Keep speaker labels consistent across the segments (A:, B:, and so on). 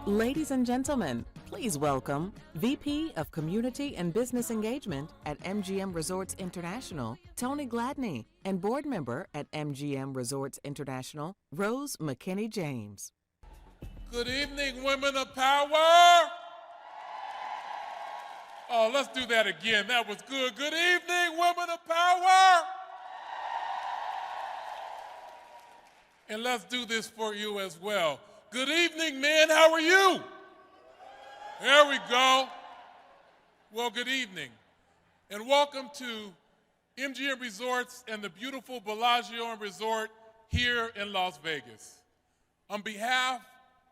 A: Ladies and gentlemen, please welcome VP of Community and Business Engagement at MGM Resorts International, Tony Gladney, and board member at MGM Resorts International, Rose McKinney-James.
B: Good evening, women of power. Oh, let's do that again. That was good. Good evening, women of power. And let's do this for you as well. Good evening, men. How are you? There we go. Well, good evening. And welcome to MGM Resorts and the beautiful Bellagio and Resort here in Las Vegas. On behalf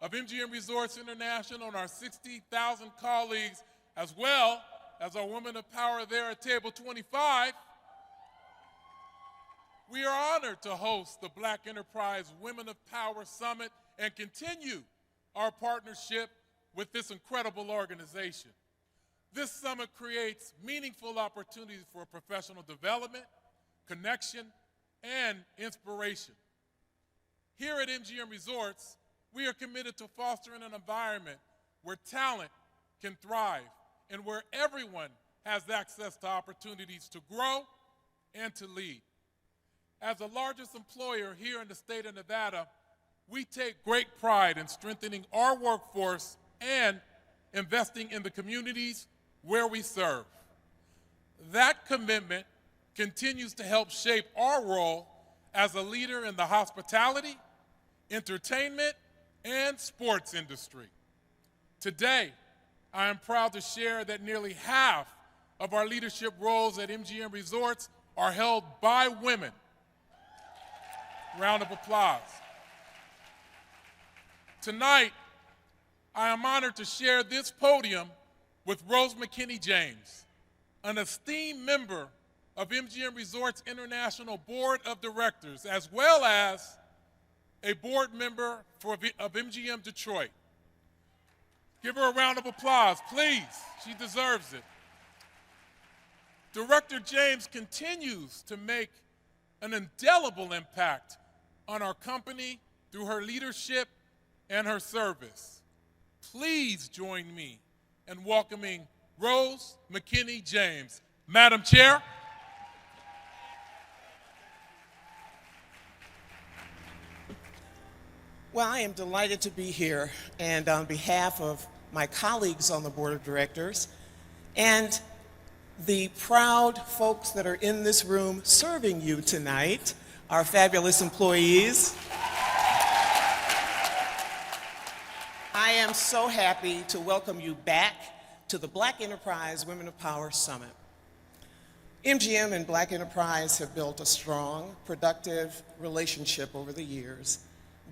B: of MGM Resorts International and our 60,000 colleagues, as well as our women of power there at table 25, we are honored to host the Black Enterprise Women of Power Summit and continue our partnership with this incredible organization. This summit creates meaningful opportunities for professional development, connection, and inspiration. Here at MGM Resorts, we are committed to fostering an environment where talent can thrive and where everyone has access to opportunities to grow and to lead. As the largest employer here in the state of Nevada, we take great pride in strengthening our workforce and investing in the communities where we serve. That commitment continues to help shape our role as a leader in the hospitality, entertainment, and sports industry. Today, I am proud to share that nearly half of our leadership roles at MGM Resorts are held by women. Round of applause. Tonight, I am honored to share this podium with Rose McKinney-James, an esteemed member of MGM Resorts International Board of Directors, as well as a board member of MGM Detroit. Give her a round of applause, please. She deserves it. Director James continues to make an indelible impact on our company through her leadership and her service. Please join me in welcoming Rose McKinney-James. Madam Chair.
C: Well, I am delighted to be here, and on behalf of my colleagues on the board of directors and the proud folks that are in this room serving you tonight, our fabulous employees, I am so happy to welcome you back to the Black Enterprise Women of Power Summit. MGM and Black Enterprise have built a strong, productive relationship over the years,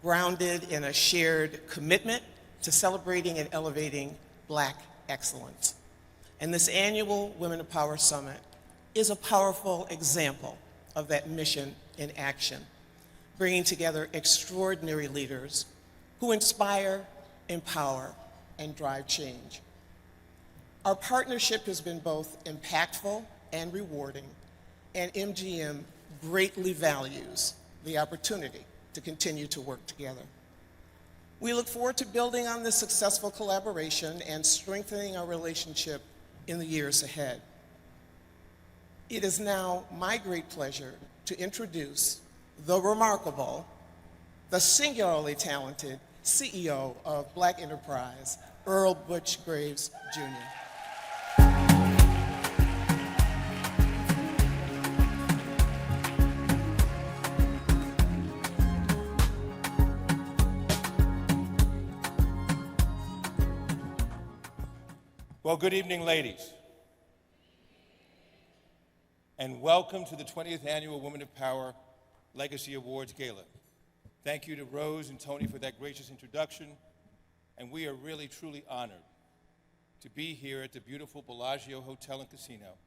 C: grounded in a shared commitment to celebrating and elevating Black excellence. And this annual Women of Power Summit is a powerful example of that mission in action, bringing together extraordinary leaders who inspire, empower, and drive change. Our partnership has been both impactful and rewarding, and MGM greatly values the opportunity to continue to work together. We look forward to building on this successful collaboration and strengthening our relationship in the years ahead. It is now my great pleasure to introduce the remarkable, the singularly talented CEO of Black Enterprise, Earl Butch Graves, Jr.
D: Well, good evening, ladies. And welcome to the 20th Annual Women of Power Legacy Awards Gala. Thank you to Rose and Tony for that gracious introduction. And we are really, truly honored to be here at the beautiful Bellagio Hotel and Casino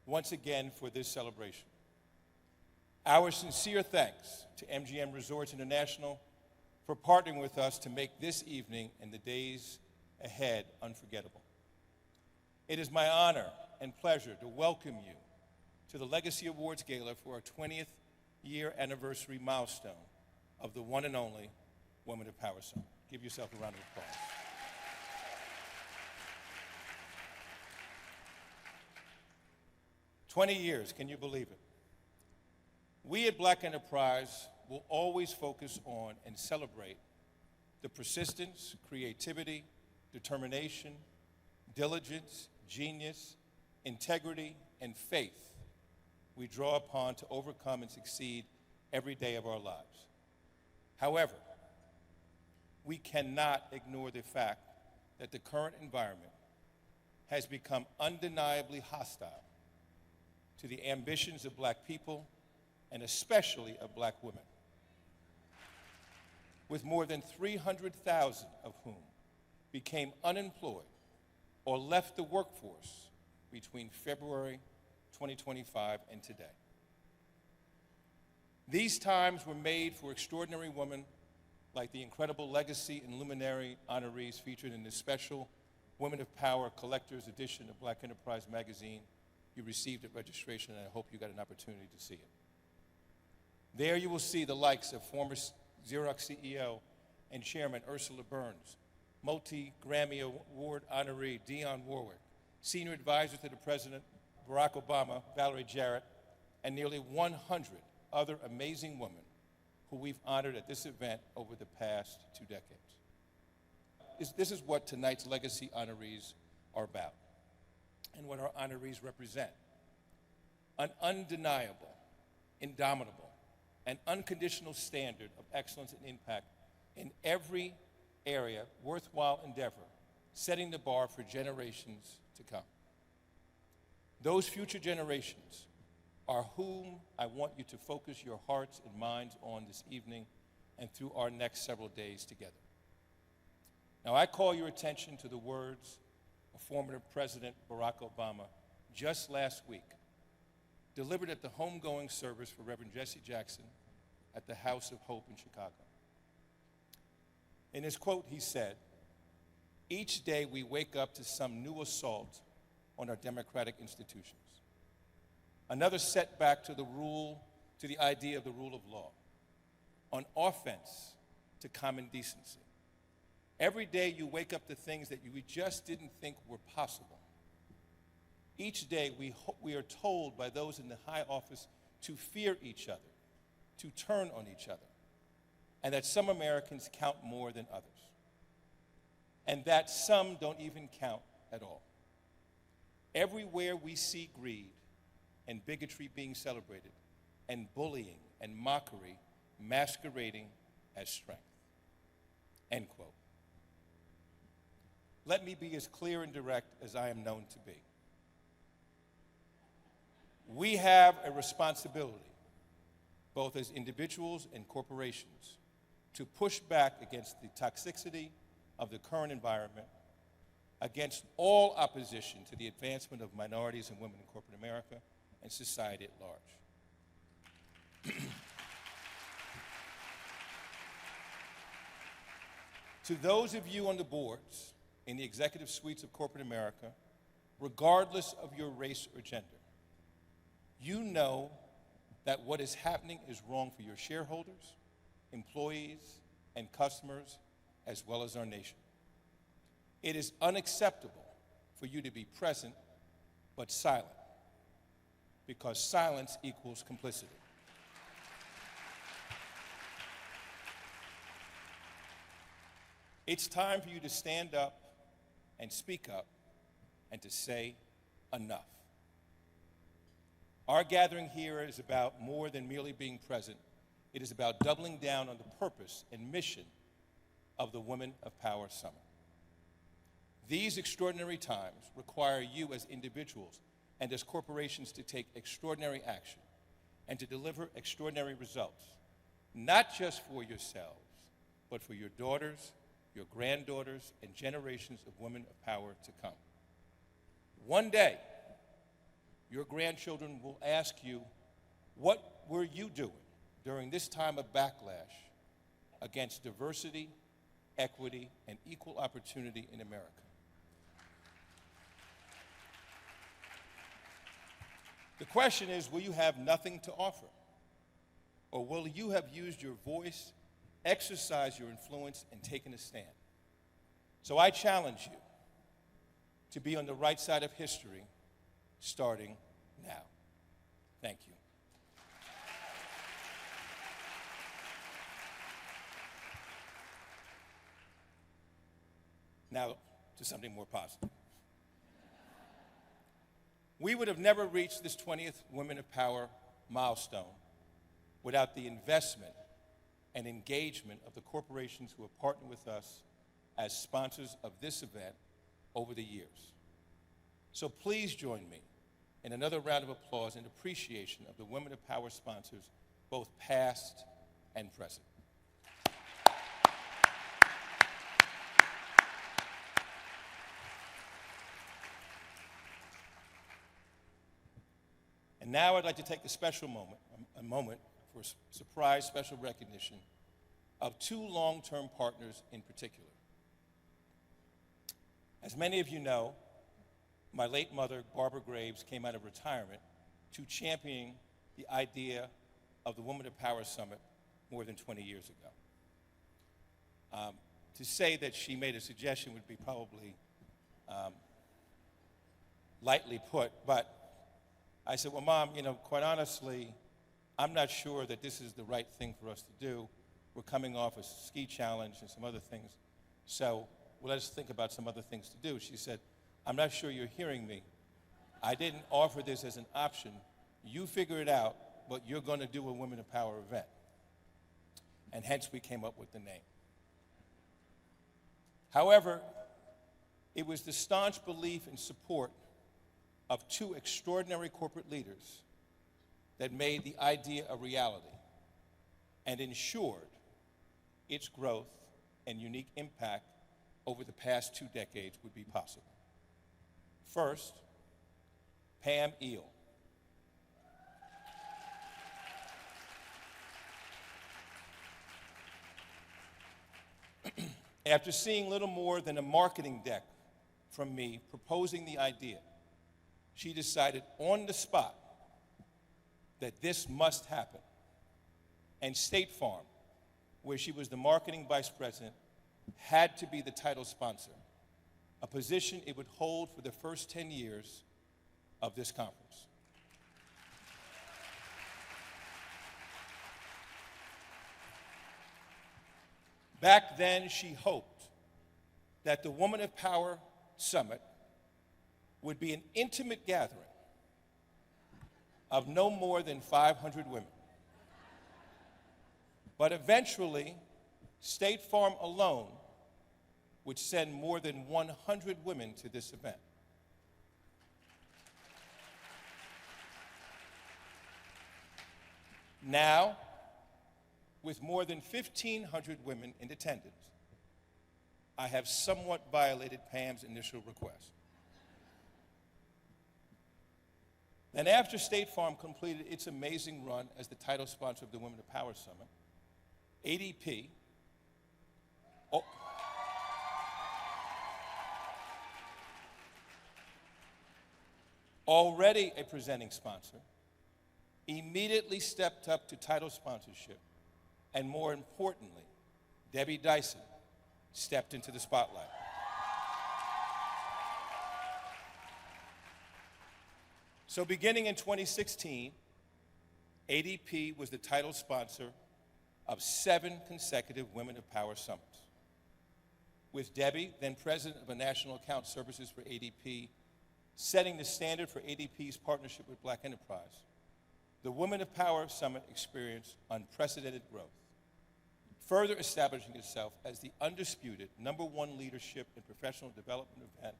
D: once again for this celebration. Our sincere thanks to MGM Resorts International for partnering with us to make this evening and the days ahead unforgettable. It is my honor and pleasure to welcome you to the Legacy Awards Gala for our 20th year anniversary milestone of the one and only Women of Power Summit. Give yourself a round of applause. 20 years, can you believe it? We at Black Enterprise will always focus on and celebrate the persistence, creativity, determination, diligence, genius, integrity, and faith we draw upon to overcome and succeed every day of our lives. However, we cannot ignore the fact that the current environment has become undeniably hostile to the ambitions of Black people and especially of Black women, with more than 300,000 of whom became unemployed or left the workforce between February 2025 and today. These times were made for extraordinary women like the incredible legacy and luminary honorees featured in this special Women of Power Collector's Edition of Black Enterprise magazine you received at registration, and I hope you got an opportunity to see it. There you will see the likes of former Xerox CEO and Chairman Ursula Burns, multi-Grammy Award honoree Dionne Warwick, Senior Advisor to the President Barack Obama, Valerie Jarrett, and nearly 100 other amazing women who we've honored at this event over the past 2 decades. This is what tonight's legacy honorees are about and what our honorees represent. An undeniable, indomitable, and unconditional standard of excellence and impact in every area, worthwhile endeavor, setting the bar for generations to come. Those future generations are whom I want you to focus your hearts and minds on this evening and through our next several days together. Now, I call your attention to the words of former President Barack Obama just last week, delivered at the homegoing service for Reverend Jesse Jackson at the House of Hope in Chicago. In his quote, he said, "Each day we wake up to some new assault on our democratic institutions. Another setback to the idea of the rule of law, on offense to common decency. Every day you wake up to things that we just didn't think were possible. Each day we are told by those in the high office to fear each other, to turn on each other, and that some Americans count more than others, and that some don't even count at all. Everywhere we see greed and bigotry being celebrated, and bullying and mockery masquerading as strength." End quote. Let me be as clear and direct as I am known to be. We have a responsibility, both as individuals and corporations, to push back against the toxicity of the current environment, against all opposition to the advancement of minorities and women in corporate America and society at large. To those of you on the boards, in the executive suites of corporate America, regardless of your race or gender, you know that what is happening is wrong for your shareholders, employees, and customers, as well as our nation. It is unacceptable for you to be present but silent, because silence equals complicity. It's time for you to stand up and speak up and to say enough. Our gathering here is about more than merely being present. It is about doubling down on the purpose and mission of the Women of Power Summit. These extraordinary times require you as individuals and as corporations to take extraordinary action and to deliver extraordinary results, not just for yourselves, but for your daughters, your granddaughters, and generations of women of power to come. One day, your grandchildren will ask you, what were you doing during this time of backlash against diversity, equity, and equal opportunity in America? The question is, will you have nothing to offer? Or will you have used your voice, exercised your influence, and taken a stand? So I challenge you to be on the right side of history, starting now. Thank you. Now to something more positive. We would have never reached this 20th Women of Power milestone without the investment and engagement of the corporations who have partnered with us as sponsors of this event over the years. So please join me in another round of applause in appreciation of the Women of Power sponsors, both past and present. And now I'd like to take a moment for surprise special recognition of two long-term partners in particular. As many of you know, my late mother, Barbara Graves, came out of retirement to championing the idea of the Women of Power Summit more than 20 years ago. To say that she made a suggestion would be probably lightly put, but I said, well, Mom, quite honestly, I'm not sure that this is the right thing for us to do. We're coming off a ski challenge and some other things, so let's think about some other things to do. She said, I'm not sure you're hearing me. I didn't offer this as an option. You figure it out, but you're going to do a Women of Power event. And hence we came up with the name. However, it was the staunch belief and support of two extraordinary corporate leaders that made the idea a reality and ensured its growth and unique impact over the past 2 decades would be possible. First, Pam Eel. After seeing little more than a marketing deck from me proposing the idea, she decided on the spot that this must happen. And State Farm, where she was the marketing vice president, had to be the title sponsor, a position it would hold for the first 10 years of this conference. Back then, she hoped that the Woman of Power Summit would be an intimate gathering of no more than 500 women. But eventually, State Farm alone would send more than 100 women to this event. Now, with more than 1,500 women in attendance, I have somewhat violated Pam's initial request. And after State Farm completed its amazing run as the title sponsor of the Women of Power Summit, ADP, already a presenting sponsor, immediately stepped up to title sponsorship, and more importantly, Debbie Dyson stepped into the spotlight. So beginning in 2016, ADP was the title sponsor of 7 consecutive Women of Power Summits. With Debbie, then president of a National Account Services for ADP, setting the standard for ADP's partnership with Black Enterprise, the Women of Power Summit experienced unprecedented growth, further establishing itself as the undisputed #1 leadership and professional development event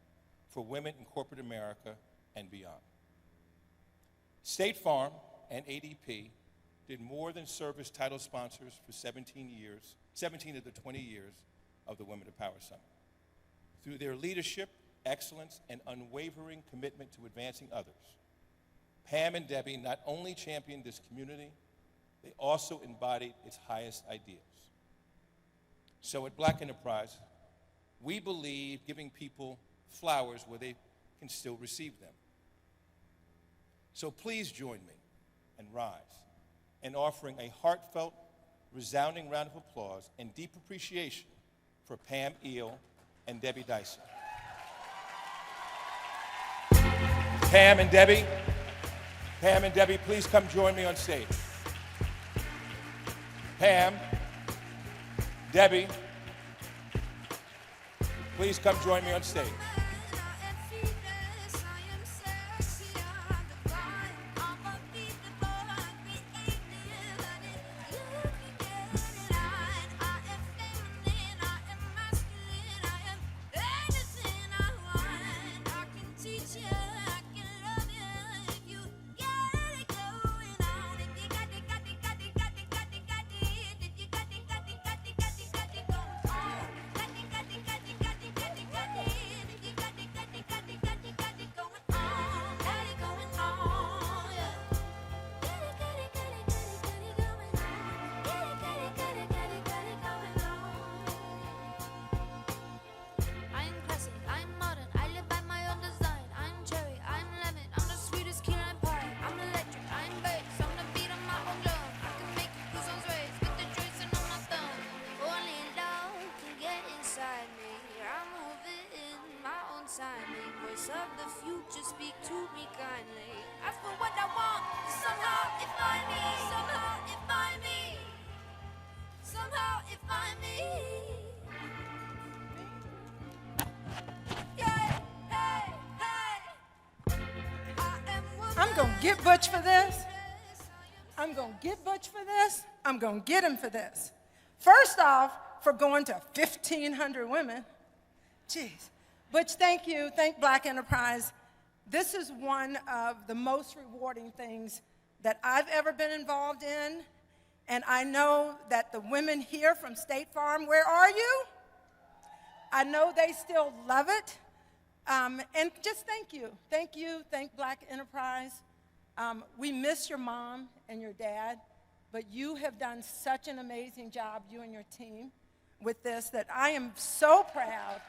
D: for women in corporate America and beyond. State Farm and ADP did more than serve as title sponsors for 17 of the 20 years of the Women of Power Summit. Through their leadership, excellence, and unwavering commitment to advancing others, Pam and Debbie not only championed this community, they also embodied its highest ideals. So at Black Enterprise, we believe giving people flowers where they can still receive them. So please join me and rise in offering a heartfelt, resounding round of applause and deep appreciation for Pam Eel and Debbie Dyson. Pam and Debbie, Pam and Debbie, please come join me on stage. Pam, Debbie, please come join me on stage.
E: I'm going to get Butch for this. I'm going to get Butch for this. I'm going to get him for this. First off, for going to 1,500 women. Jeez. Butch, thank you. Thank Black Enterprise. This is one of the most rewarding things that I've ever been involved in. And I know that the women here from State Farm, where are you? I know they still love it. And just thank you. Thank you. Thank Black Enterprise. We miss your mom and your dad, but you have done such an amazing job, you and your team, with this, that I am so proud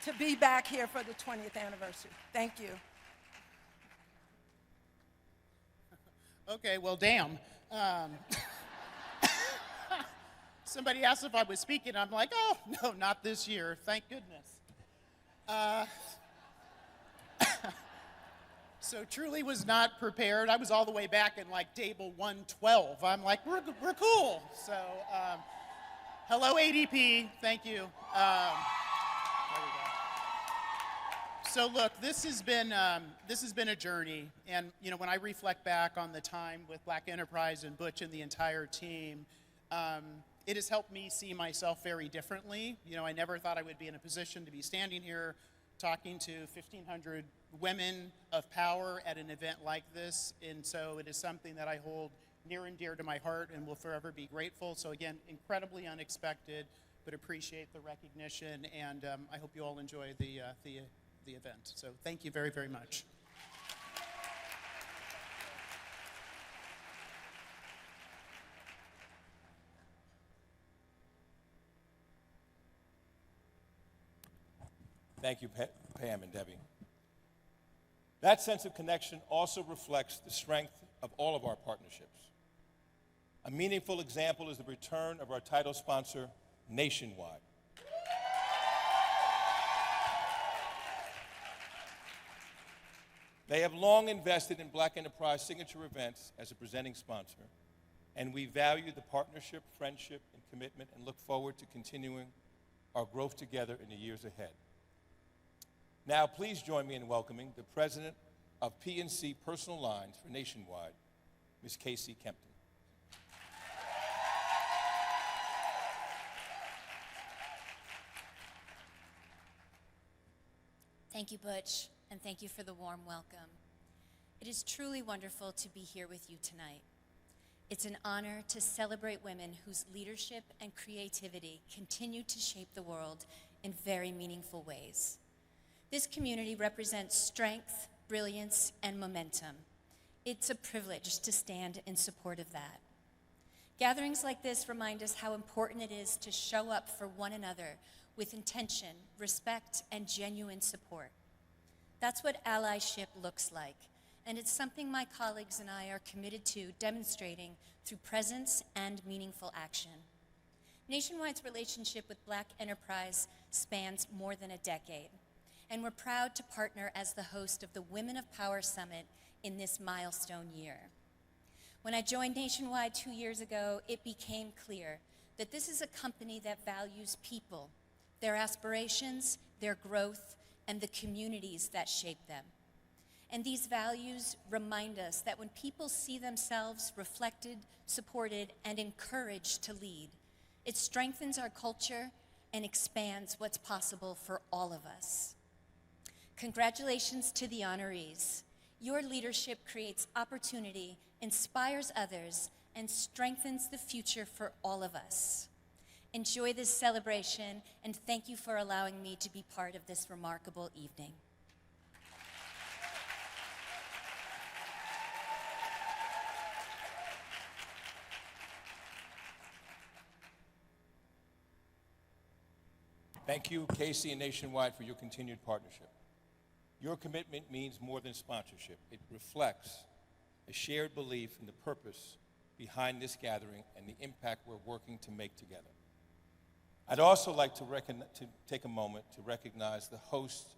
E: to be back here for the 20th anniversary. Thank you.
F: Okay, well, damn. Somebody asked if I was speaking. I'm like, oh, no, not this year. Thank goodness. So truly was not prepared. I was all the way back in like table 112. I'm like, we're cool. So hello, ADP. Thank you. There we go. So look, this has been a journey, and you know, when I reflect back on the time with Black Enterprise and Butch and the entire team, it has helped me see myself very differently. You know, I never thought I would be in a position to be standing here talking to 1,500 women of power at an event like this, and so it is something that I hold near and dear to my heart and will forever be grateful. So again, incredibly unexpected, but appreciate the recognition, and I hope you all enjoy the event. So thank you very, very much.
D: Thank you, Pam and Debbie. That sense of connection also reflects the strength of all of our partnerships. A meaningful example is the return of our title sponsor, Nationwide. They have long invested in Black Enterprise signature events as a presenting sponsor, and we value the partnership, friendship, and commitment, and look forward to continuing our growth together in the years ahead. Now, please join me in welcoming the president of P&C Personal Lines for Nationwide, Ms. Casey Kempton.
G: Thank you, Butch, and thank you for the warm welcome. It is truly wonderful to be here with you tonight. It's an honor to celebrate women whose leadership and creativity continue to shape the world in very meaningful ways. This community represents strength, brilliance, and momentum. It's a privilege to stand in support of that. Gatherings like this remind us how important it is to show up for one another with intention, respect, and genuine support. That's what allyship looks like, and it's something my colleagues and I are committed to demonstrating through presence and meaningful action. Nationwide's relationship with Black Enterprise spans more than a decade, and we're proud to partner as the host of the Women of Power Summit in this milestone year. When I joined Nationwide 2 years ago, it became clear that this is a company that values people, their aspirations, their growth, and the communities that shape them. And these values remind us that when people see themselves reflected, supported, and encouraged to lead, it strengthens our culture and expands what's possible for all of us. Congratulations to the honorees. Your leadership creates opportunity, inspires others, and strengthens the future for all of us. Enjoy this celebration, and thank you for allowing me to be part of this remarkable evening.
D: Thank you, Casey and Nationwide, for your continued partnership. Your commitment means more than sponsorship. It reflects a shared belief in the purpose behind this gathering and the impact we're working to make together. I'd also like to take a moment to recognize the host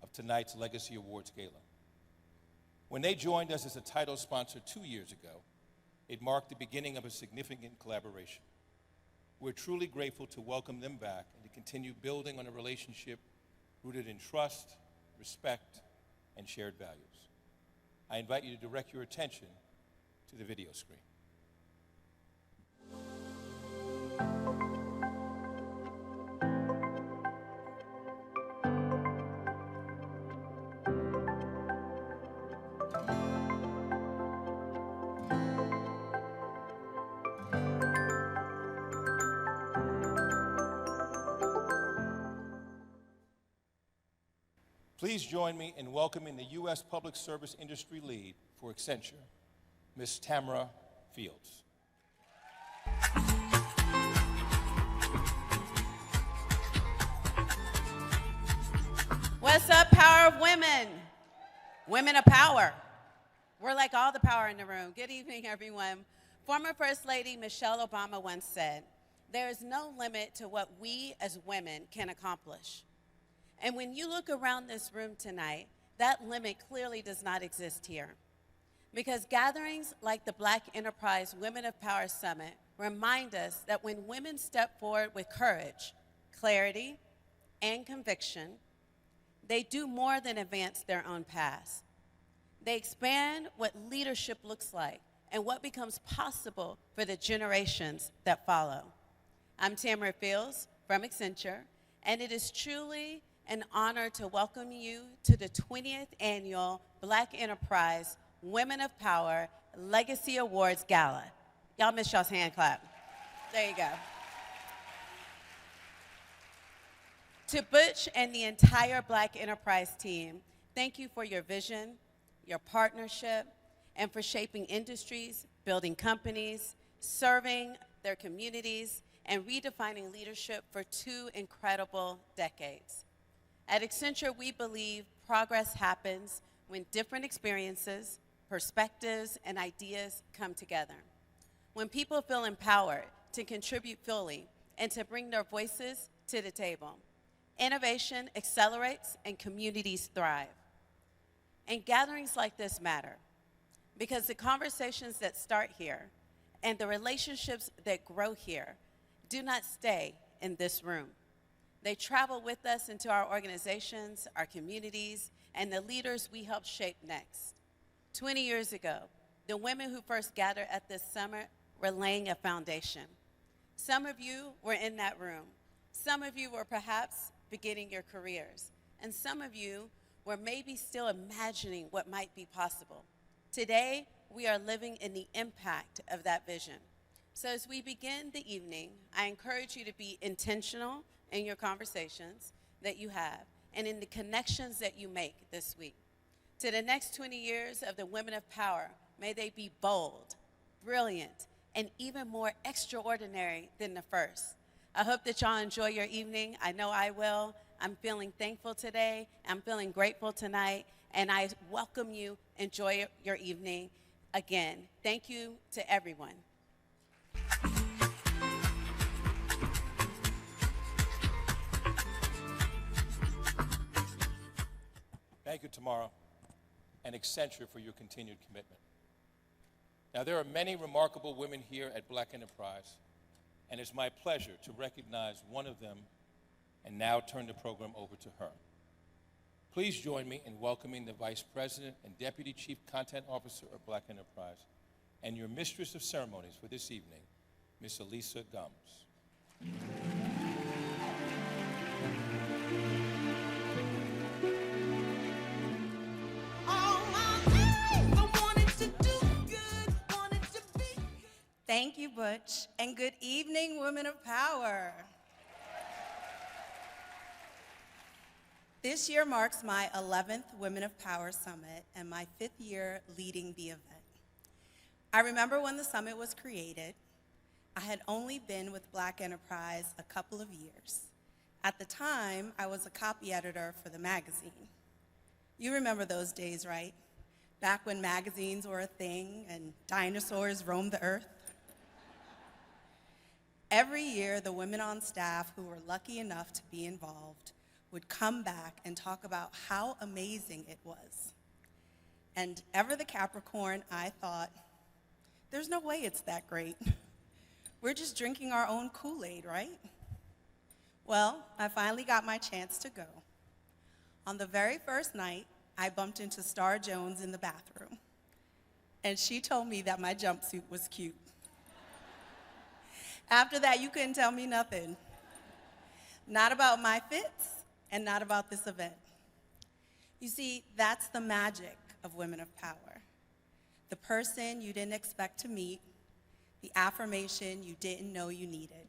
D: of tonight's Legacy Awards Gala. When they joined us as a title sponsor 2 years ago, it marked the beginning of a significant collaboration. We're truly grateful to welcome them back and to continue building on a relationship rooted in trust, respect, and shared values. I invite you to direct your attention to the video screen. Please join me in welcoming the U.S. Public Service Industry Lead for Accenture, Ms. Tamera Fields.
H: What's up, power of women? Women of power. We're like all the power in the room. Good evening, everyone. Former First Lady Michelle Obama once said, "There is no limit to what we as women can accomplish." And when you look around this room tonight, that limit clearly does not exist here. Because gatherings like the Black Enterprise Women of Power Summit remind us that when women step forward with courage, clarity, and conviction, they do more than advance their own paths. They expand what leadership looks like and what becomes possible for the generations that follow. I'm Tamera Fields from Accenture, and it is truly an honor to welcome you to the 20th Annual Black Enterprise Women of Power Legacy Awards Gala. Y'all missed y'all's hand clap. There you go. To Butch and the entire Black Enterprise team, thank you for your vision, your partnership, and for shaping industries, building companies, serving their communities, and redefining leadership for 2 incredible decades. At Accenture, we believe progress happens when different experiences, perspectives, and ideas come together. When people feel empowered to contribute fully and to bring their voices to the table, innovation accelerates and communities thrive. And gatherings like this matter because the conversations that start here and the relationships that grow here do not stay in this room. They travel with us into our organizations, our communities, and the leaders we help shape next. 20 years ago, the women who first gathered at this summit were laying a foundation. Some of you were in that room. Some of you were perhaps beginning your careers. And some of you were maybe still imagining what might be possible. Today, we are living in the impact of that vision. So as we begin the evening, I encourage you to be intentional in your conversations that you have and in the connections that you make this week. To the next 20 years of the Women of Power, may they be bold, brilliant, and even more extraordinary than the first. I hope that y'all enjoy your evening. I know I will. I'm feeling thankful today. I'm feeling grateful tonight, and I welcome you. Enjoy your evening. Again, thank you to everyone.
D: Thank you, Tamera. and Accenture for your continued commitment. Now, there are many remarkable women here at Black Enterprise, and it's my pleasure to recognize one of them and now turn the program over to her. Please join me in welcoming the Vice President and Deputy Chief Content Officer of Black Enterprise and your Mistress of Ceremonies for this evening, Miss Alisa Gumbs.
H: Thank you, Butch, and good evening, women of power. This year marks my 11th Women of Power Summit and my 5th year leading the event. I remember when the summit was created, I had only been with Black Enterprise a couple of years. At the time, I was a copy editor for the magazine. You remember those days, right? Back when magazines were a thing and dinosaurs roamed the earth. Every year, the women on staff who were lucky enough to be involved would come back and talk about how amazing it was. And ever the Capricorn, I thought, there's no way it's that great. We're just drinking our own Kool-Aid, right? Well, I finally got my chance to go. On the very first night, I bumped into Star Jones in the bathroom, and she told me that my jumpsuit was cute. After that, you couldn't tell me nothing. Not about my fits, and not about this event. You see, that's the magic of Women of Power. The person you didn't expect to meet, the affirmation you didn't know you needed,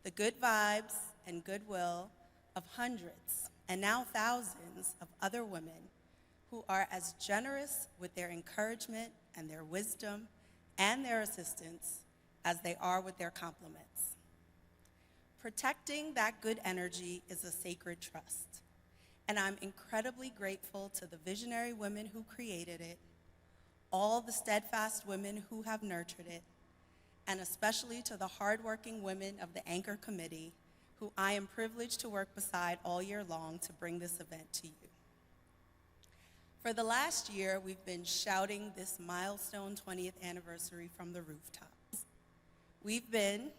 H: the good vibes and goodwill of hundreds, and now thousands of other women who are as generous with their encouragement and their wisdom and their assistance as they are with their compliments. Protecting that good energy is a sacred trust, and I'm incredibly grateful to the visionary women who created it, all the steadfast women who have nurtured it, and especially to the hardworking women of the Anchor Committee, who I am privileged to work beside all year long to bring this event to you. For the last year, we've been shouting this milestone 20th anniversary from the rooftops. We've been,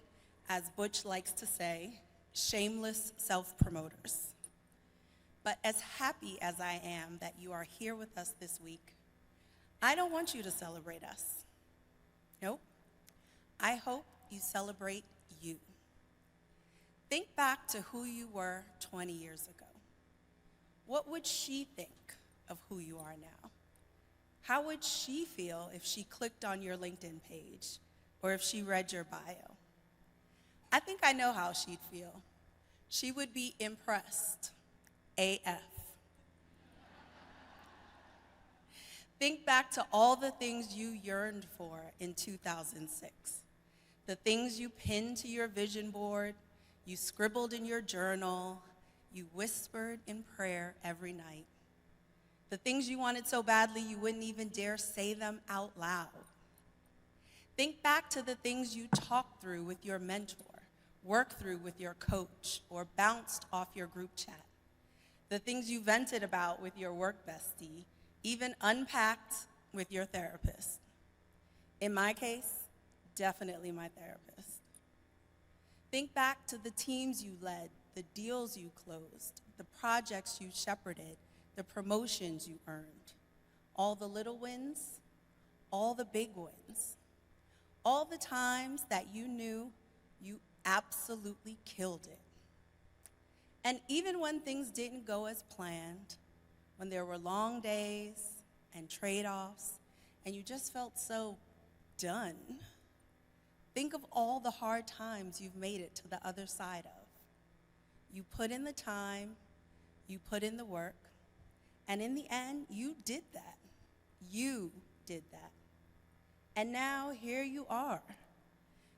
H: as Butch likes to say, shameless self-promoters. But as happy as I am that you are here with us this week, I don't want you to celebrate us. Nope. I hope you celebrate you. Think back to who you were 20 years ago. What would she think of who you are now? How would she feel if she clicked on your LinkedIn page or if she read your bio? I think I know how she'd feel. She would be impressed, AF. Think back to all the things you yearned for in 2006. The things you pinned to your vision board, you scribbled in your journal, you whispered in prayer every night. The things you wanted so badly you wouldn't even dare say them out loud. Think back to the things you talked through with your mentor, worked through with your coach, or bounced off your group chat. The things you vented about with your work bestie, even unpacked with your therapist. In my case, definitely my therapist. Think back to the teams you led, the deals you closed, the projects you shepherded, the promotions you earned, all the little wins, all the big wins, all the times that you knew you absolutely killed it. And even when things didn't go as planned, when there were long days and trade-offs, and you just felt so done, think of all the hard times you've made it to the other side of. You put in the time, you put in the work, and in the end, you did that. You did that. And now here you are.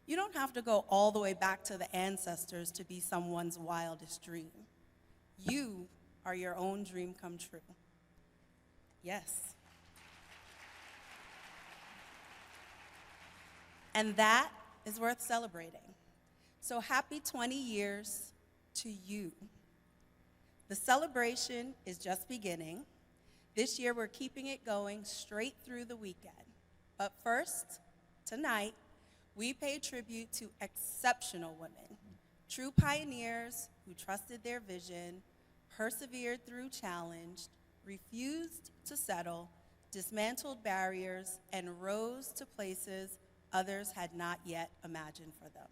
H: You don't have to go all the way back to the ancestors to be someone's wildest dream. You are your own dream come true. Yes. And that is worth celebrating. So happy 20 years to you. The celebration is just beginning, This year, we're keeping it going straight through the weekend. But first, tonight, we pay tribute to exceptional women, true pioneers who trusted their vision, persevered through challenge, refused to settle, dismantled barriers, and rose to places others had not yet imagined for them.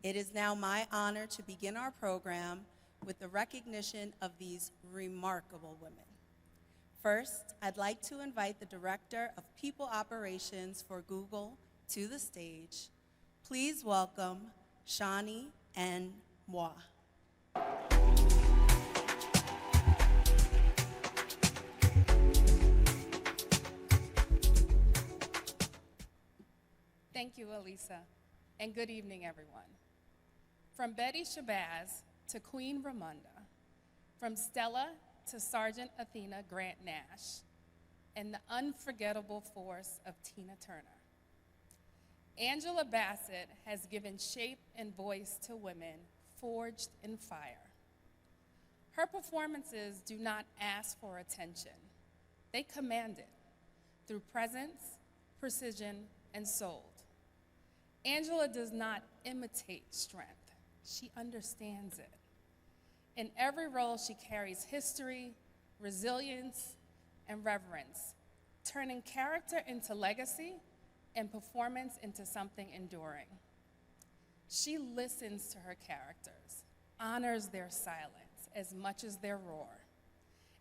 H: It is now my honor to begin our program with the recognition of these remarkable women. First, I'd like to invite the Director of People Operations for Google to the stage. Please welcome Shellye and moi.
I: Thank you, Alisa, and good evening, everyone. From Betty Shabazz to Queen Ramonda, from Stella to Sergeant Athena Grant Nash, and the unforgettable force of Tina Turner. Angela Bassett has given shape and voice to women forged in fire. Her performances do not ask for attention. They command it through presence, precision, and soul. Angela does not imitate strength. She understands it. In every role, she carries history, resilience, and reverence, turning character into legacy and performance into something enduring. She listens to her characters, honors their silence as much as their roar,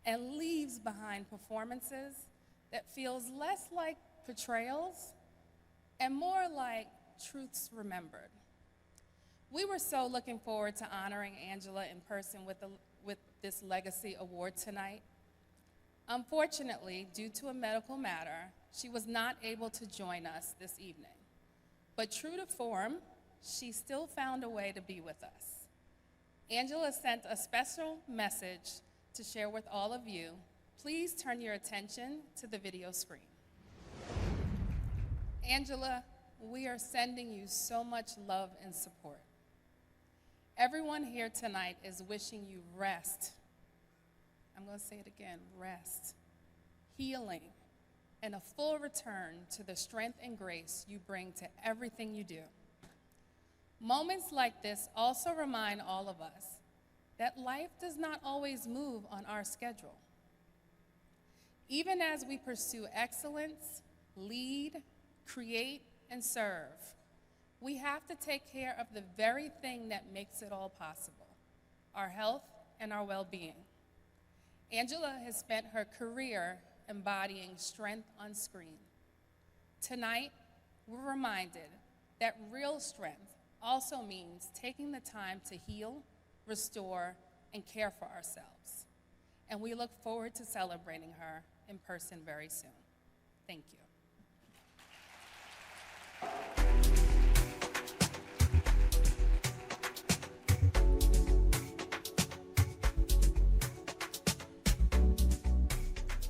I: and leaves behind performances that feels less like portrayals and more like truths remembered. We were so looking forward to honoring Angela in person with this Legacy Award tonight. Unfortunately, due to a medical matter, she was not able to join us this evening. But true to form, she still found a way to be with us. Angela sent a special message to share with all of you. Please turn your attention to the video screen. Angela, we are sending you so much love and support. Everyone here tonight is wishing you rest. I'm going to say it again, rest, healing, and a full return to the strength and grace you bring to everything you do. Moments like this also remind all of us that life does not always move on our schedule. Even as we pursue excellence, lead, create, and serve, we have to take care of the very thing that makes it all possible, our health and our well-being. Angela has spent her career embodying strength on screen. Tonight, we're reminded that real strength also means taking the time to heal, restore, and care for ourselves. And we look forward to celebrating her in person very soon. Thank you.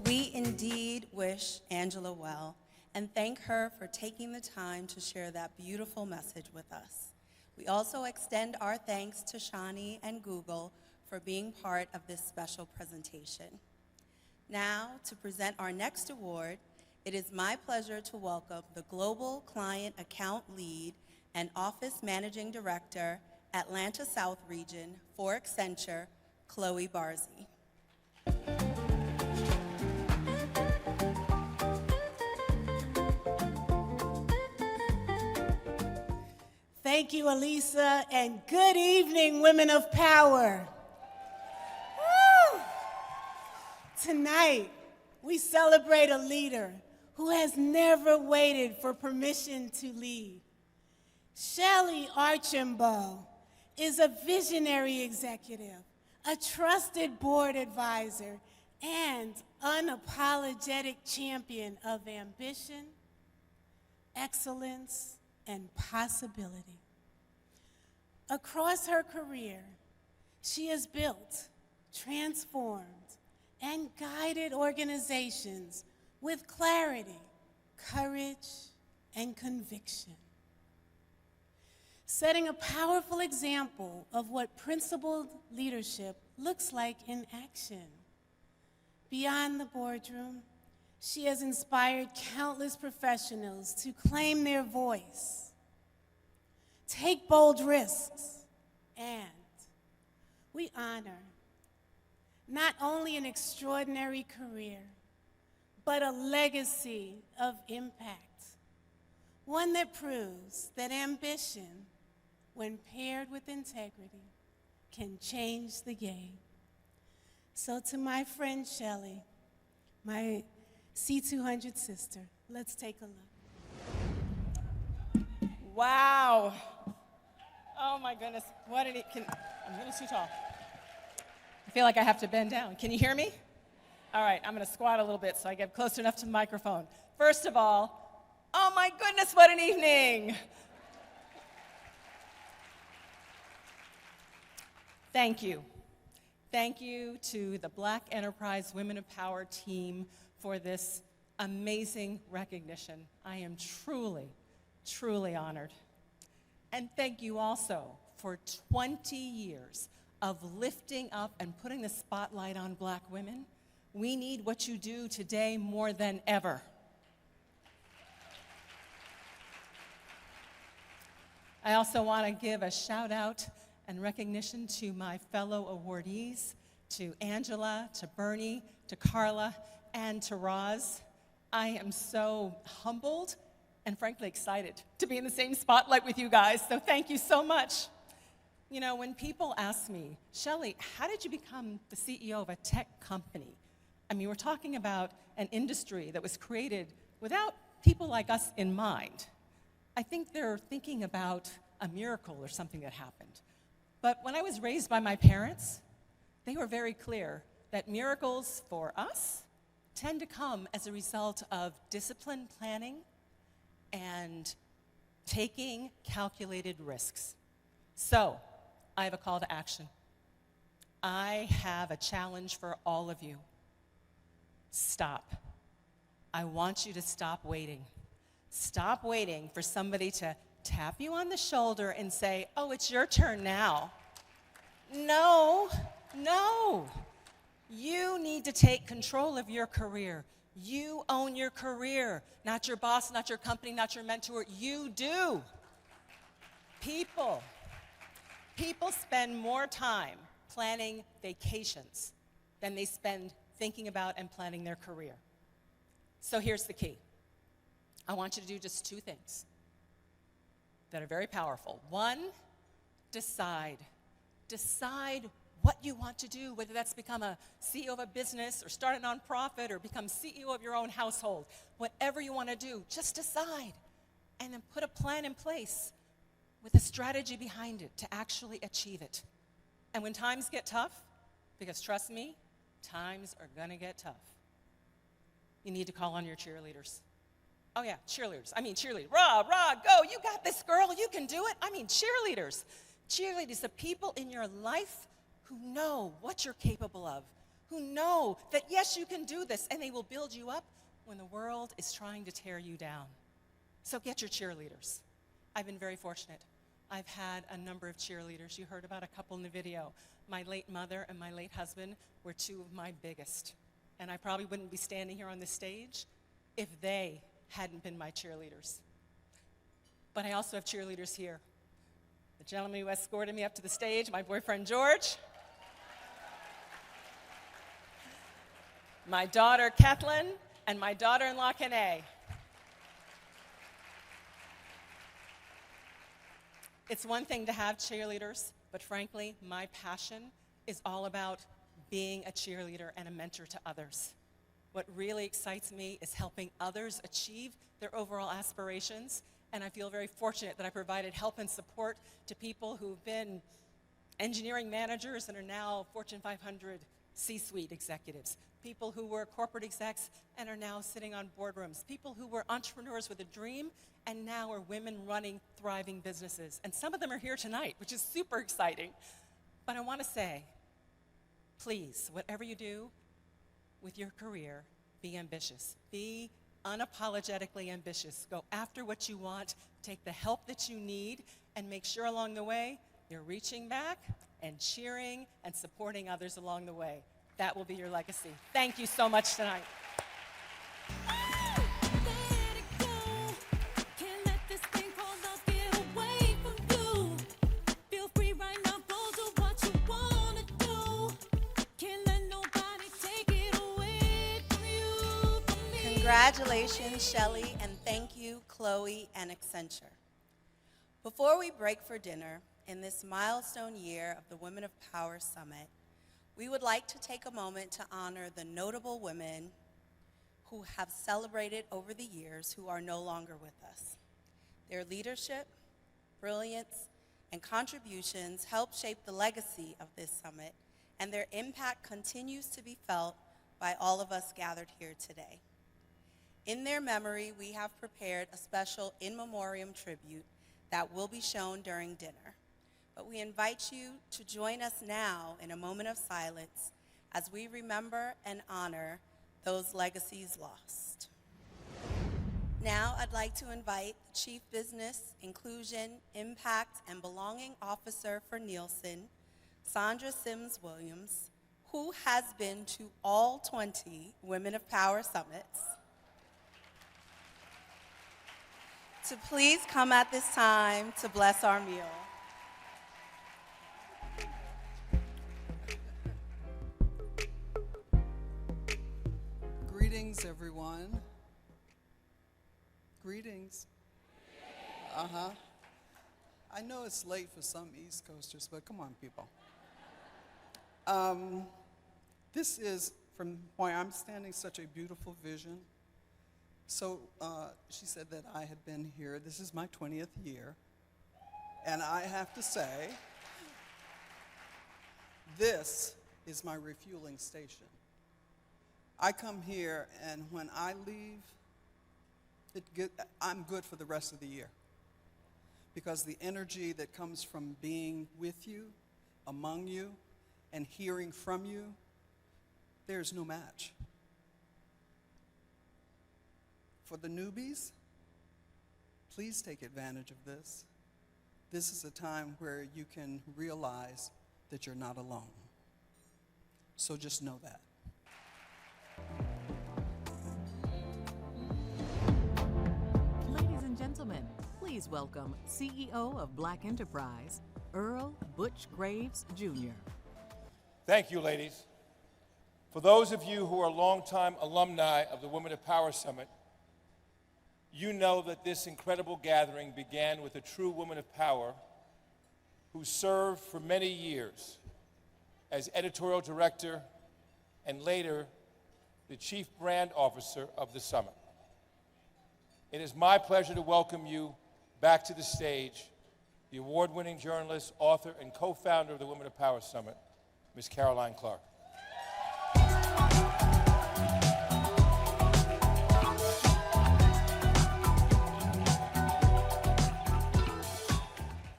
H: We indeed wish Angela well and thank her for taking the time to share that beautiful message with us. We also extend our thanks to Shellye and Google for being part of this special presentation. Now, to present our next award, it is my pleasure to welcome the Global Client Account Lead and Office Managing Director, Atlanta South Region for Accenture, Chloe Barzey.
J: Thank you, Alisa, and good evening, women of power. Woo! Tonight, we celebrate a leader who has never waited for permission to lead. Shellye Archambeau is a visionary executive, a trusted board advisor, and unapologetic champion of ambition, excellence, and possibility. Across her career, she has built, transformed, and guided organizations with clarity, courage, and conviction, setting a powerful example of what principled leadership looks like in action. Beyond the boardroom, she has inspired countless professionals to claim their voice, take bold risks, and we honor not only an extraordinary career, but a legacy of impact, one that proves that ambition, when paired with integrity, can change the game. So to my friend Shellye, my C200 sister, let's take a look.
K: Wow. Oh my goodness, what an, I'm a little too tall. I feel like I have to bend down. Can you hear me? All right, I'm gonna squat a little bit so I get close enough to the microphone. First of all, oh my goodness, what an evening. Thank you. Thank you to the Black Enterprise Women of Power team for this amazing recognition. I am truly, truly honored. And thank you also for 20 years of lifting up and putting the spotlight on Black women. We need what you do today more than ever. I also want to give a shout out and recognition to my fellow awardees, to Angela, to Bernie, to Carla, and to Roz. I am so humbled and frankly excited to be in the same spotlight with you guys, so thank you so much. You know, when people ask me, Shellye, how did you become the CEO of a tech company? I mean, we're talking about an industry that was created without people like us in mind. I think they're thinking about a miracle or something that happened. But when I was raised by my parents, they were very clear that miracles for us tend to come as a result of disciplined planning and taking calculated risks. So, I have a call to action. I have a challenge for all of you. Stop. I want you to stop waiting. Stop waiting for somebody to tap you on the shoulder and say, oh, it's your turn now. No, no. You need to take control of your career. You own your career, not your boss, not your company, not your mentor. You do. People spend more time planning vacations than they spend thinking about and planning their career. So here's the key. I want you to do just two things that are very powerful. One, decide. Decide what you want to do, whether that's become a CEO of a business or start a nonprofit or become CEO of your own household. Whatever you want to do, just decide and then put a plan in place with a strategy behind it to actually achieve it. And when times get tough, because trust me, times are gonna get tough, you need to call on your cheerleaders. Oh yeah, cheerleaders. I mean cheerleaders. Rah, go, you got this, girl, you can do it. I mean cheerleaders. Cheerleaders, the people in your life who know what you're capable of, who know that yes, you can do this, and they will build you up when the world is trying to tear you down. So get your cheerleaders. I've been very fortunate. I've had a number of cheerleaders. You heard about a couple in the video. My late mother and my late husband were two of my biggest. And I probably wouldn't be standing here on this stage if they hadn't been my cheerleaders. But I also have cheerleaders here. The gentleman who escorted me up to the stage, my boyfriend George. My daughter Kathleen, and my daughter-in-law Kanae. It's one thing to have cheerleaders, but frankly, my passion is all about being a cheerleader and a mentor to others. What really excites me is helping others achieve their overall aspirations, and I feel very fortunate that I provided help and support to people who've been engineering managers and are now Fortune 500 C-suite executives, people who were corporate execs and are now sitting on boardrooms, people who were entrepreneurs with a dream and now are women running thriving businesses. And some of them are here tonight, which is super exciting. But I want to say, please, whatever you do with your career, be ambitious. Be unapologetically ambitious. Go after what you want, take the help that you need, and make sure along the way you're reaching back and cheering and supporting others along the way. That will be your legacy. Thank you so much tonight.
H: Congratulations, Shellye, and thank you, Chloe and Accenture. Before we break for dinner in this milestone year of the Women of Power Summit, we would like to take a moment to honor the notable women who have celebrated over the years who are no longer with us. Their leadership, brilliance, and contributions help shape the legacy of this summit, and their impact continues to be felt by all of us gathered here today. In their memory, we have prepared a special in memoriam tribute that will be shown during dinner. But we invite you to join us now in a moment of silence as we remember and honor those legacies lost. Now, I'd like to invite the Chief Business, Inclusion, Impact, and Belonging Officer for Nielsen, Sandra Sims-Williams, who has been to all 20 Women of Power Summits, to please come at this time to bless our meal.
L: Greetings, everyone. Greetings. I know it's late for some East Coasters, but come on, people. This is, from where I'm standing, such a beautiful vision. So she said that I had been here. This is my 20th year. And I have to say, this is my refueling station. I come here, and when I leave, I'm good for the rest of the year. Because the energy that comes from being with you, among you, and hearing from you, there's no match. For the newbies, please take advantage of this. This is a time where you can realize that you're not alone. So just know that.
A: Ladies and gentlemen, please welcome CEO of Black Enterprise, Earl Butch Graves, Jr.
D: Thank you, ladies. For those of you who are longtime alumni of the Women of Power Summit, you know that this incredible gathering began with a true woman of power who served for many years as editorial director and later the chief brand officer of the summit. It is my pleasure to welcome you back to the stage, the award-winning journalist, author, and co-founder of the Women of Power Summit, Ms. Caroline Clark.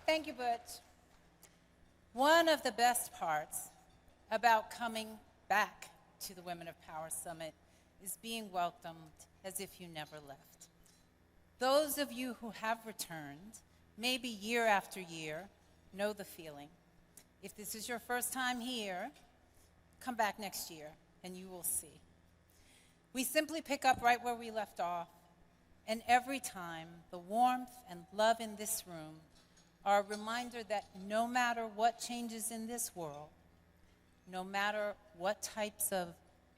M: Thank you, Butch. One of the best parts about coming back to the Women of Power Summit is being welcomed as if you never left. Those of you who have returned, maybe year after year, know the feeling. If this is your first time here, come back next year and you will see. We simply pick up right where we left off, and every time the warmth and love in this room are a reminder that no matter what changes in this world, no matter what types of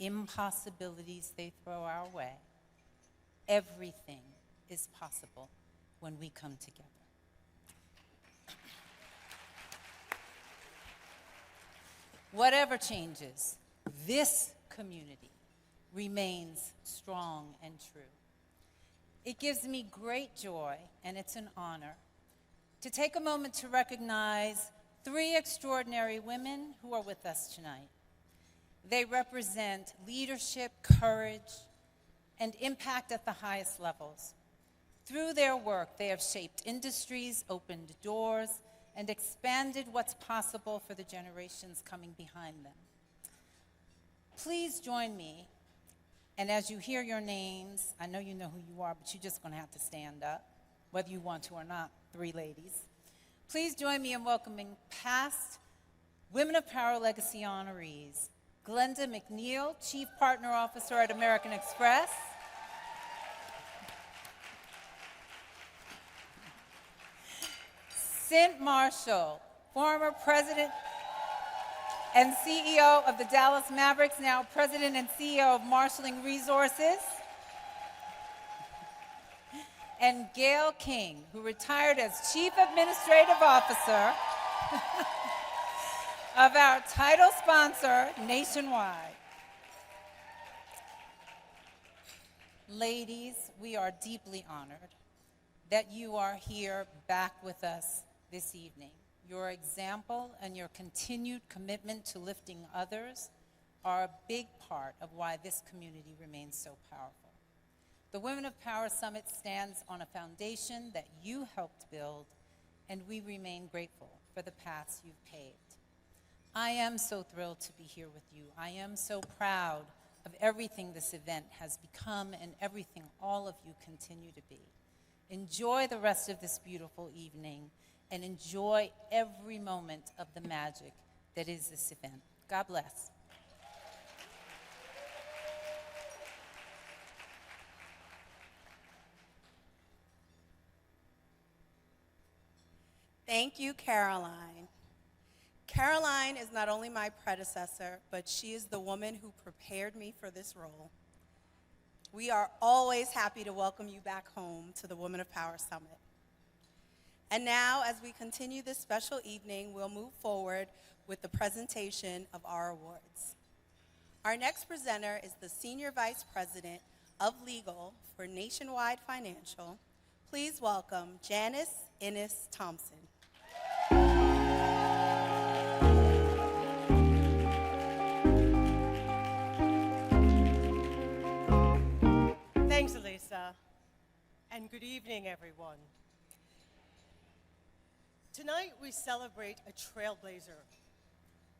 M: impossibilities they throw our way, everything is possible when we come together. Whatever changes, this community remains strong and true. It gives me great joy, and it's an honor, to take a moment to recognize 3 extraordinary women who are with us tonight. They represent leadership, courage, and impact at the highest levels. Through their work, they have shaped industries, opened doors, and expanded what's possible for the generations coming behind them. Please join me, and as you hear your names, I know you know who you are, but you're just going to have to stand up, whether you want to or not, 3 ladies. Please join me in welcoming past Women of Power Legacy honorees, Glenda McNeil, Chief Partner Officer at American Express. Cint Marshall, former President and CEO of the Dallas Mavericks, now President and CEO of Marshalling Resources. And Gail King, who retired as Chief Administrative Officer of our title sponsor, Nationwide. Ladies, we are deeply honored that you are here back with us this evening. Your example and your continued commitment to lifting others are a big part of why this community remains so powerful. The Women of Power Summit stands on a foundation that you helped build, and we remain grateful for the paths you've paved. I am so thrilled to be here with you. I am so proud of everything this event has become and everything all of you continue to be. Enjoy the rest of this beautiful evening and enjoy every moment of the magic that is this event. God bless.
H: Thank you, Caroline. Caroline is not only my predecessor, but she is the woman who prepared me for this role. We are always happy to welcome you back home to the Women of Power Summit. And now, as we continue this special evening, we'll move forward with the presentation of our awards. Our next presenter is the Senior Vice President of Legal for Nationwide Financial. Please welcome Janice Ennis Thompson.
N: Thanks, Alisa, and good evening, everyone. Tonight, we celebrate a trailblazer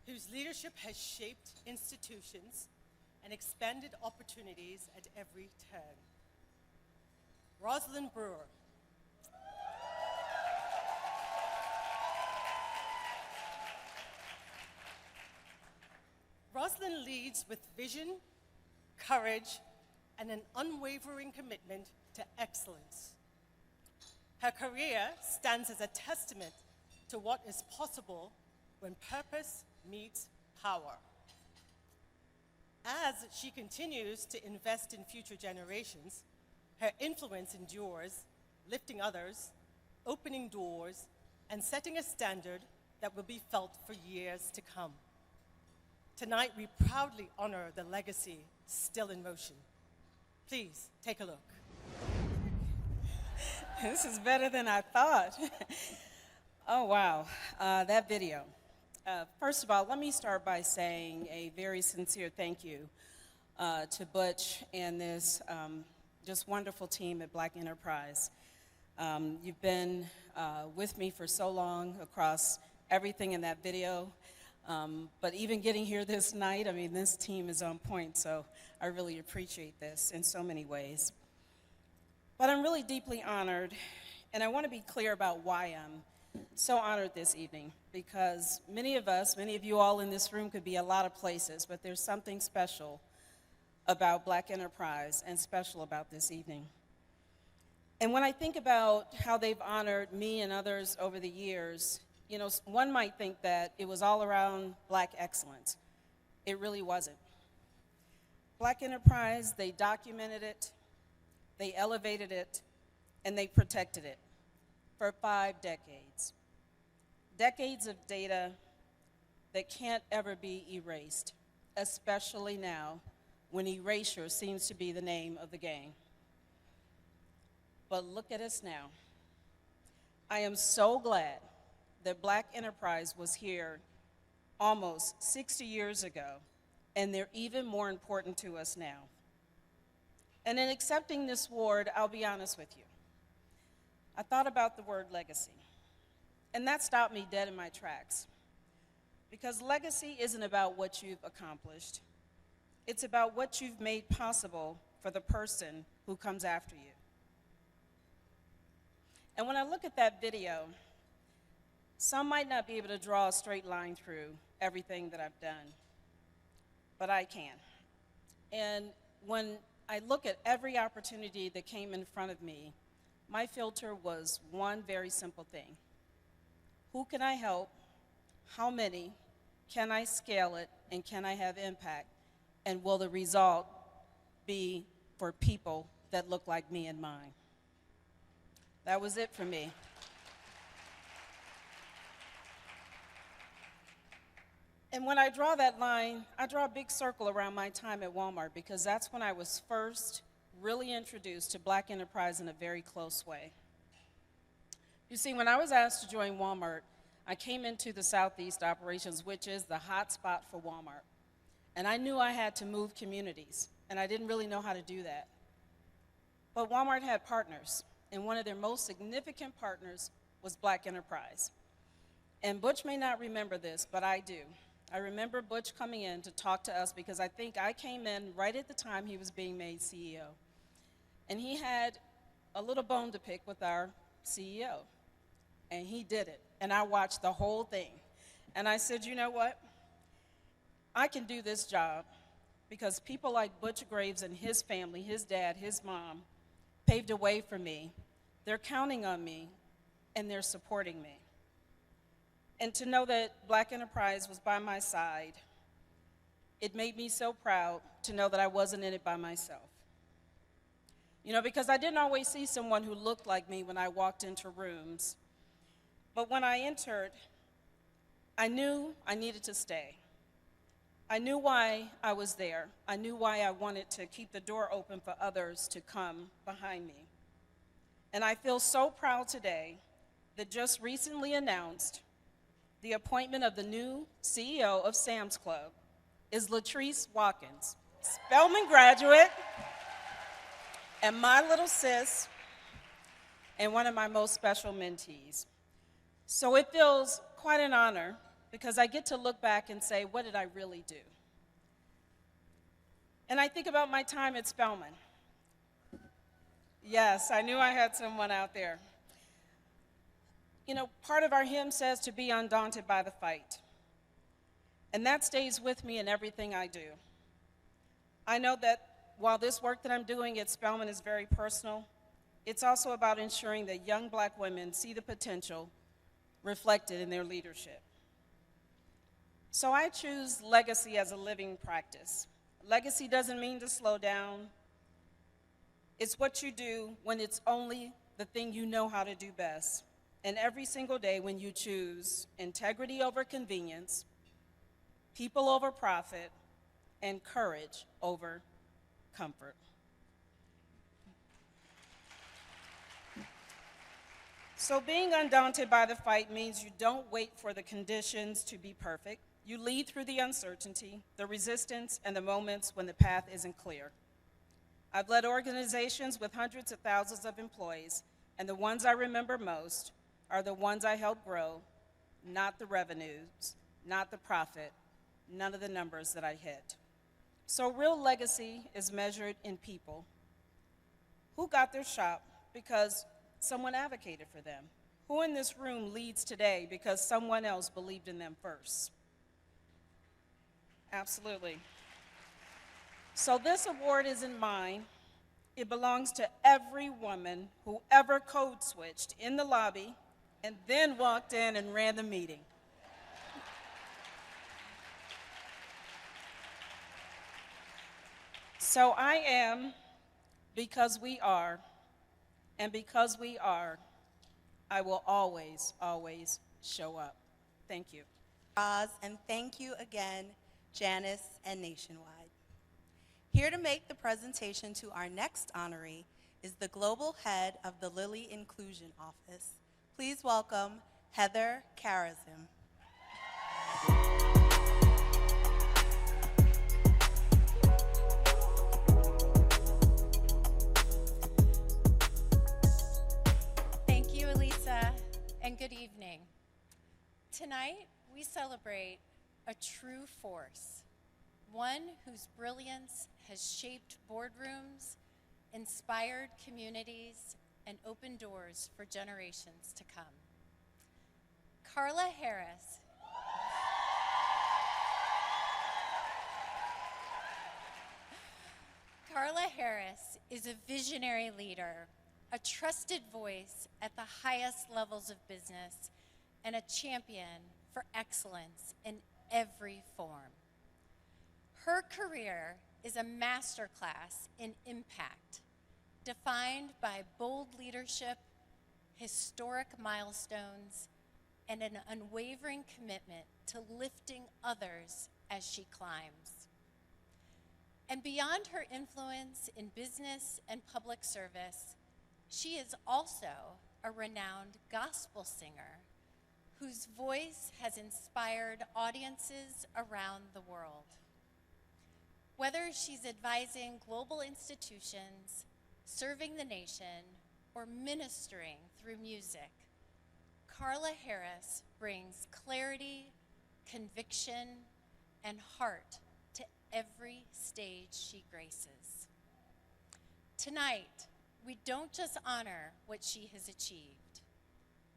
N: whose leadership has shaped institutions and expanded opportunities at every turn. Rosalind Brewer. Rosalind leads with vision, courage, and an unwavering commitment to excellence. Her career stands as a testament to what is possible when purpose meets power. As she continues to invest in future generations, her influence endures, lifting others, opening doors, and setting a standard that will be felt for years to come. Tonight, we proudly honor the legacy still in motion. Please, take a look.
O: This is better than I thought. Oh, wow, that video. First of all, let me start by saying a very sincere thank you to Butch and this just wonderful team at Black Enterprise. You've been with me for so long across everything in that video. But even getting here this night, I mean, this team is on point, so I really appreciate this in so many ways. But I'm really deeply honored, and I want to be clear about why I'm so honored this evening, because many of us, many of you all in this room could be a lot of places, but there's something special about Black Enterprise and special about this evening. And when I think about how they've honored me and others over the years, you know, one might think that it was all around Black excellence. It really wasn't. Black Enterprise, they documented it, they elevated it, and they protected it for 5 decades. Decades of data that can't ever be erased, especially now when erasure seems to be the name of the game. But look at us now. I am so glad that Black Enterprise was here almost 60 years ago, and they're even more important to us now. And in accepting this award, I'll be honest with you. I thought about the word legacy, and that stopped me dead in my tracks. Because legacy isn't about what you've accomplished. It's about what you've made possible for the person who comes after you. And when I look at that video, some might not be able to draw a straight line through everything that I've done. but I can. And when I look at every opportunity that came in front of me, my filter was one very simple thing. Who can I help? How many? Can I scale it? And can I have impact? And will the result be for people that look like me and mine? That was it for me. And when I draw that line, I draw a big circle around my time at Walmart because that's when I was first really introduced to Black enterprise in a very close way. You see, when I was asked to join Walmart, I came into the Southeast operations, which is the hot spot for Walmart. And I knew I had to move communities, and I didn't really know how to do that. But Walmart had partners, and one of their most significant partners was Black enterprise. And Butch may not remember this, but I do. I remember Butch coming in to talk to us because I think I came in right at the time he was being made CEO. And he had a little bone to pick with our CEO. And he did it. And I watched the whole thing. And I said, you know what? I can do this job because people like Butch Graves and his family, his dad, his mom, paved a way for me. They're counting on me, and they're supporting me. And to know that Black enterprise was by my side, it made me so proud to know that I wasn't in it by myself. You know, because I didn't always see someone who looked like me when I walked into rooms. But when I entered, I knew I needed to stay. I knew why I was there. I knew why I wanted to keep the door open for others to come behind me. And I feel so proud today that just recently announced the appointment of the new CEO of Sam's Club is Latrice Watkins, Spelman graduate, and my little sis, and one of my most special mentees. So it feels quite an honor because I get to look back and say, what did I really do? And I think about my time at Spelman. Yes, I knew I had someone out there. You know, part of our hymn says to be undaunted by the fight. And that stays with me in everything I do. I know that while this work that I'm doing at Spelman is very personal, it's also about ensuring that young Black women see the potential reflected in their leadership. So I choose legacy as a living practice. Legacy doesn't mean to slow down. It's what you do when it's only the thing you know how to do best. And every single day when you choose integrity over convenience, people over profit, and courage over comfort. So being undaunted by the fight means you don't wait for the conditions to be perfect. You lead through the uncertainty, the resistance, and the moments when the path isn't clear. I've led organizations with hundreds of thousands of employees, and the ones I remember most are the ones I helped grow, not the revenues, not the profit, none of the numbers that I hit. So real legacy is measured in people. Who got their shot because someone advocated for them? Who in this room leads today because someone else believed in them first? Absolutely. So this award isn't mine. It belongs to every woman who ever code switched in the lobby and then walked in and ran the meeting. So I am because we are, and because we are, I will always, always show up. Thank you.
P: Roz, and thank you again, Janice and Nationwide. Here to make the presentation to our next honoree is the Global Head of the Lilly Inclusion Office. Please welcome Heather Karazim.
G: Thank you, Alisa, and good evening. Tonight, we celebrate a true force, one whose brilliance has shaped boardrooms, inspired communities, and opened doors for generations to come. Carla Harris. Carla Harris is a visionary leader, a trusted voice at the highest levels of business, and a champion for excellence in every form. Her career is a masterclass in impact, defined by bold leadership, historic milestones, and an unwavering commitment to lifting others as she climbs. And beyond her influence in business and public service, she is also a renowned gospel singer whose voice has inspired audiences around the world. Whether she's advising global institutions, serving the nation, or ministering through music, Carla Harris brings clarity, conviction, and heart to every stage she graces. Tonight, we don't just honor what she has achieved.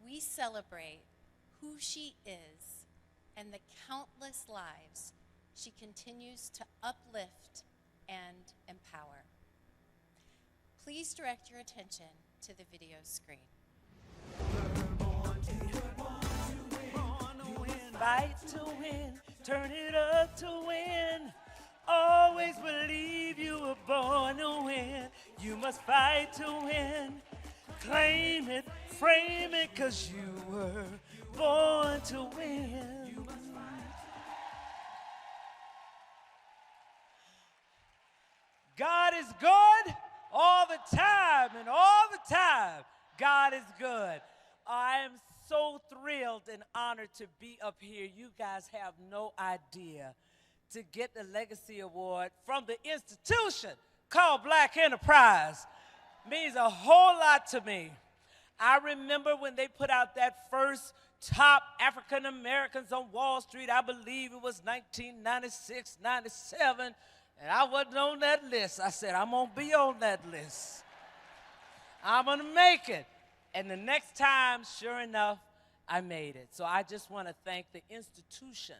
G: We celebrate who she is and the countless lives she continues to uplift and empower. Please direct your attention to the video screen.
Q: Fight to win, turn it up to win. Always believe you were born to win. You must fight to win. Claim it, frame it, 'cause you were born to win. God is good all the time, and all the time, God is good. I am so thrilled and honored to be up here. You guys have no idea. To get the Legacy Award from the institution called Black Enterprise means a whole lot to me. I remember when they put out that first top African Americans on Wall Street. I believe it was 1996, 97, and I wasn't on that list. I said, I'm gonna be on that list. I'm gonna make it. And the next time, sure enough, I made it. So I just want to thank the institution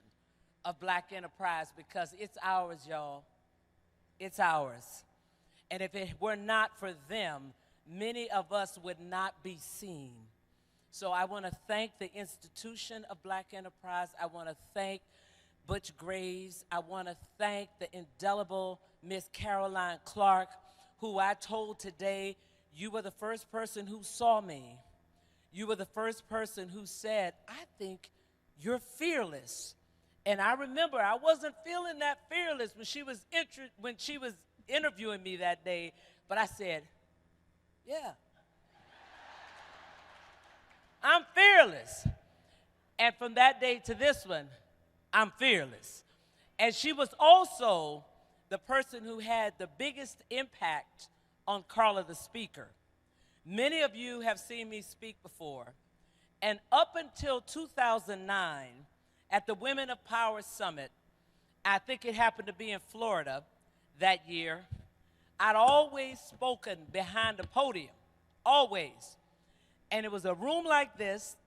Q: of Black Enterprise, because it's ours, y'all. It's ours. And if it were not for them, many of us would not be seen. So I want to thank the institution of Black Enterprise. I want to thank Butch Graves. I want to thank the indelible Miss Caroline Clark, who I told today, you were the first person who saw me. You were the first person who said, I think you're fearless. And I remember I wasn't feeling that fearless when she was interviewing me that day, but I said, yeah, I'm fearless. And from that day to this one, I'm fearless. And she was also the person who had the biggest impact on Carla the speaker. Many of you have seen me speak before, and up until 2009, at the Women of Power Summit, I think it happened to be in Florida that year, I'd always spoken behind a podium, always. And it was a room like this,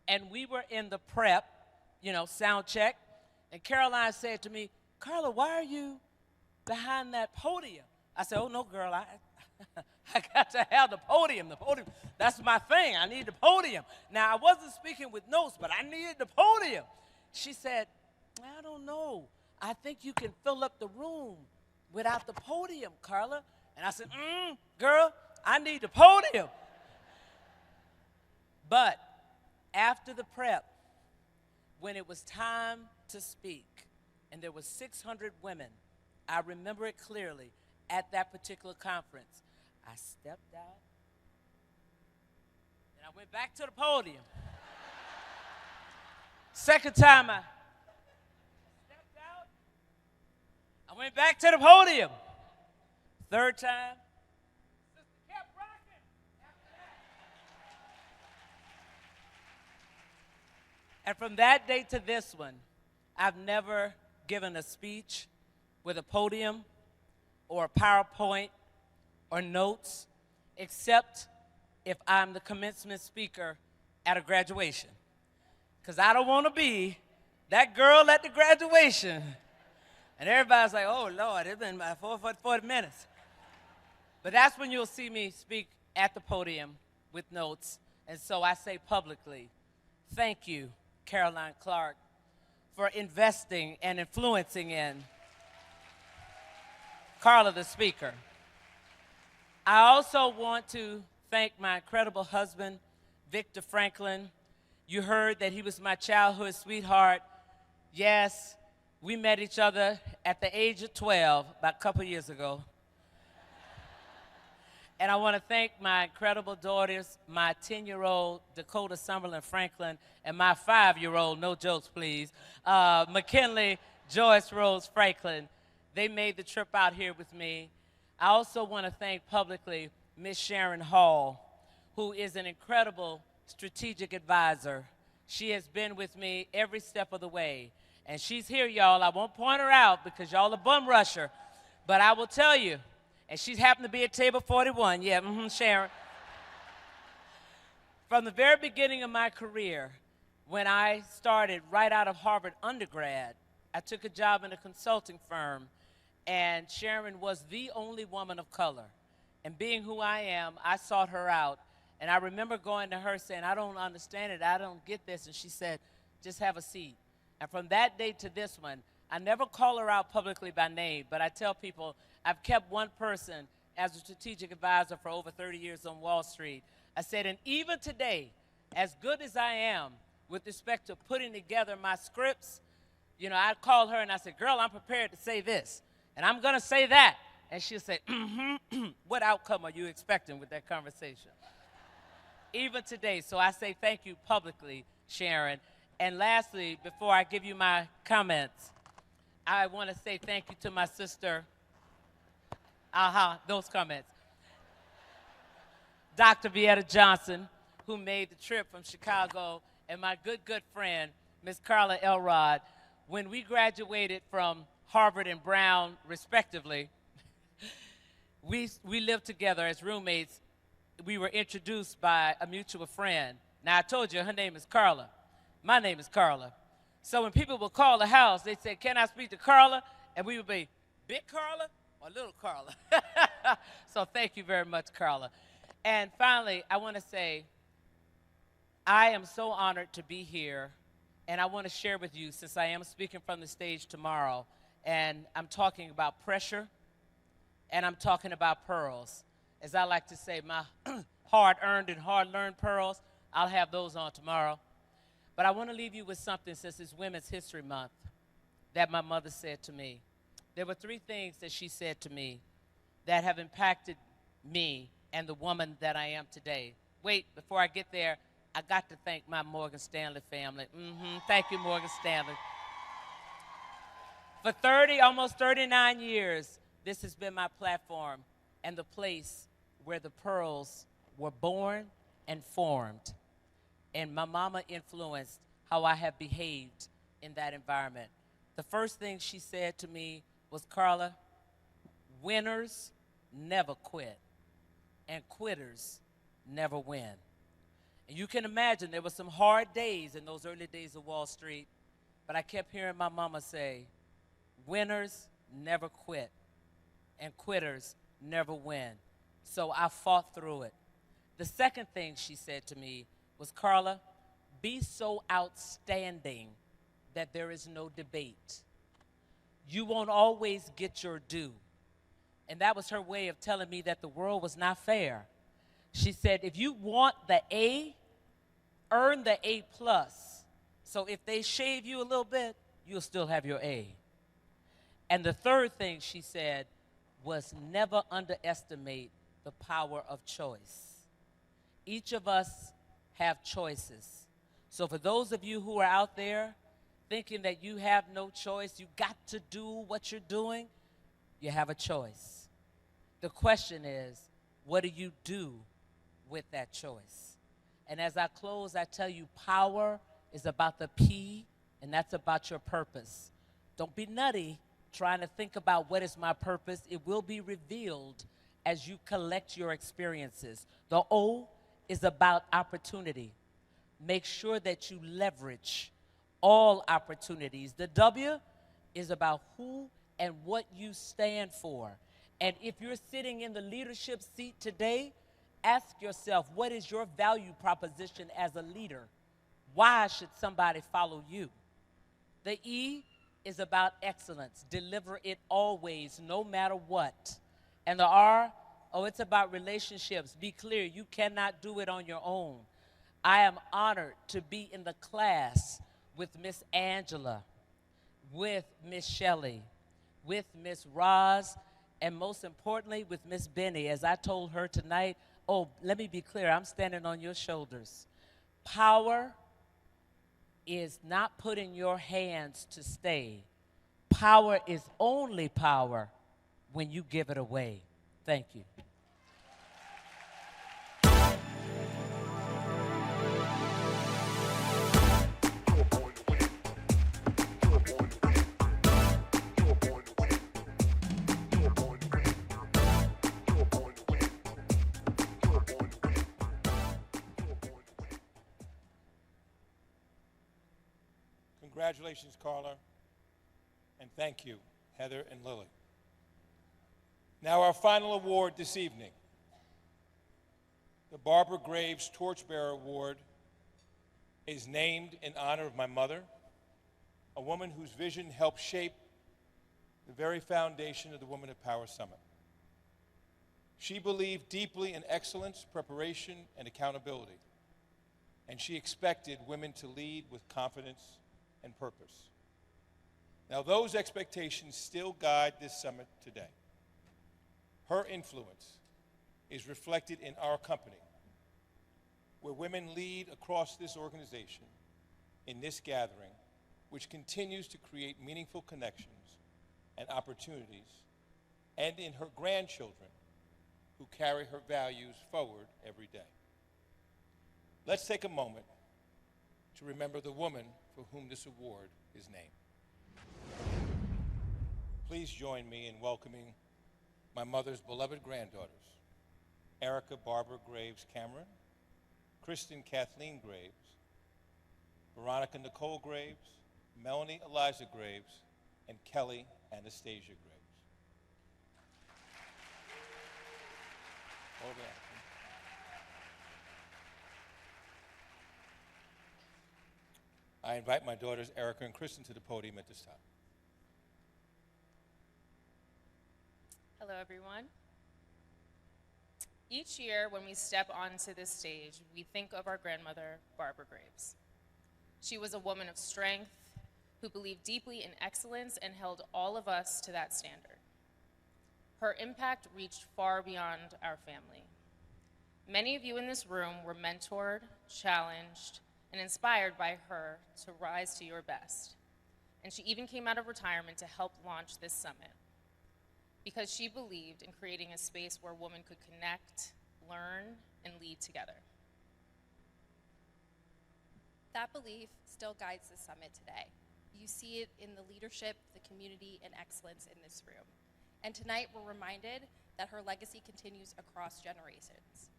Q: and we were in the prep, sound check, and Caroline said to me, Carla, why are you behind that podium? I said, oh, no, girl, I got to have the podium. The podium, that's my thing. I need the podium. Now, I wasn't speaking with notes, but I needed the podium. She said, I don't know. I think you can fill up the room without the podium, Carla. And I said, girl, I need the podium. But after the prep, when it was time to speak, and there were 600 women, I remember it clearly, at that particular conference, I stepped out, and I went back to the podium. Second time I stepped out, I went back to the podium. Third time, sister kept rocking. After that. And from that day to this one, I've never given a speech with a podium or a PowerPoint or notes, except if I'm the commencement speaker at a graduation. Because I don't want to be that girl at the graduation. And everybody's like, oh, Lord, it's been about 40 minutes. But that's when you'll see me speak at the podium with notes. And so I say publicly, thank you, Caroline Clark, for investing and influencing in Carla, the speaker. I also want to thank my incredible husband, Victor Franklin. You heard that he was my childhood sweetheart. Yes, we met each other at the age of 12, about a couple years ago. And I want to thank my incredible daughters, my 10-year-old Dakota Summerlin Franklin, and my 5-year-old, no jokes please, McKinley Joyce Rose Franklin. They made the trip out here with me. I also want to thank publicly Miss Sharon Hall, who is an incredible strategic advisor. She has been with me every step of the way. And she's here, y'all. I won't point her out because y'all are bum rusher. But I will tell you, and she's happened to be at table 41. Yeah, Sharon. From the very beginning of my career, when I started right out of Harvard undergrad, I took a job in a consulting firm, and Sharon was the only woman of color. And being who I am, I sought her out. And I remember going to her saying, I don't understand it, I don't get this. And she said, just have a seat. And from that day to this one, I never call her out publicly by name, but I tell people I've kept one person as a strategic advisor for over 30 years on Wall Street. I said, and even today, as good as I am with respect to putting together my scripts, you know, I'd call her and I said, girl, I'm prepared to say this, and I'm gonna say that. And she'll say, what outcome are you expecting with that conversation? Even today, so I say thank you publicly, Sharon. And lastly, before I give you my comments, I want to say thank you to my sister, those comments, Dr. Vietta Johnson, who made the trip from Chicago, and my good friend, Miss Carla Elrod. When we graduated from Harvard and Brown, respectively, we lived together as roommates. We were introduced by a mutual friend. Now, I told you her name is Carla. My name is Carla. So when people would call the house, they'd say, can I speak to Carla? And we would be, big Carla or little Carla? So thank you very much, Carla. And finally, I want to say, I am so honored to be here. And I want to share with you, since I am speaking from the stage tomorrow, and I'm talking about pressure, and I'm talking about pearls. As I like to say, my hard-earned and hard-learned pearls, I'll have those on tomorrow. But I want to leave you with something, since it's Women's History Month, that my mother said to me. There were 3 things that she said to me that have impacted me and the woman that I am today. Wait, before I get there, I got to thank my Morgan Stanley family. Thank you, Morgan Stanley. For almost 39 years, this has been my platform and the place where the pearls were born and formed. And my mama influenced how I have behaved in that environment. The first thing she said to me was, Carla, winners never quit, and quitters never win. And you can imagine there were some hard days in those early days of Wall Street, but I kept hearing my mama say, winners never quit, and quitters never win. So I fought through it. The second thing she said to me was, Carla, be so outstanding that there is no debate. You won't always get your due. And that was her way of telling me that the world was not fair. She said, if you want the A, earn the A+. So if they shave you a little bit, you'll still have your A. And the third thing she said was, never underestimate the power of choice. Each of us have choices. So for those of you who are out there thinking that you have no choice, you got to do what you're doing, you have a choice. The question is, what do you do with that choice? And as I close, I tell you, power is about the P, and that's about your purpose. Don't be nutty trying to think about what is my purpose. It will be revealed as you collect your experiences. The O is about opportunity. Make sure that you leverage all opportunities. The W is about who and what you stand for. And if you're sitting in the leadership seat today, ask yourself, what is your value proposition as a leader? Why should somebody follow you? The E is about excellence. Deliver it always, no matter what. And the R, oh, it's about relationships. Be clear, you cannot do it on your own. I am honored to be in the class with Miss Angela, with Miss Shellye, with Miss Roz, and most importantly, with Miss Benny. As I told her tonight, oh, let me be clear, I'm standing on your shoulders. Power is not put in your hands to stay. Power is only power when you give it away. Thank you.
D: Congratulations, Carla, and thank you, Heather and Lily. Now our final award this evening, the Barbara Graves Torchbearer Award, is named in honor of my mother, a woman whose vision helped shape the very foundation of the Women of Power Summit. She believed deeply in excellence, preparation, and accountability, and she expected women to lead with confidence and purpose. Now, those expectations still guide this summit today. Her influence is reflected in our company, where women lead across this organization in this gathering, which continues to create meaningful connections and opportunities, and in her grandchildren, who carry her values forward every day. Let's take a moment to remember the woman for whom this award is named. Please join me in welcoming my mother's beloved granddaughters, Erica Barbara Graves Cameron, Kristen Kathleen Graves, Veronica Nicole Graves, Melanie Eliza Graves, and Kelly Anastasia Graves. Over there. I invite my daughters, Erica and Kristen, to the podium at this time.
R: Hello, everyone. Each year when we step onto this stage, we think of our grandmother, Barbara Graves. She was a woman of strength who believed deeply in excellence and held all of us to that standard. Her impact reached far beyond our family. Many of you in this room were mentored, challenged, and inspired by her to rise to your best. And she even came out of retirement to help launch this summit because she believed in creating a space where women could connect, learn, and lead together.
S: That belief still guides the summit today. You see it in the leadership, the community, and excellence in this room. And tonight we're reminded that her legacy continues across generations.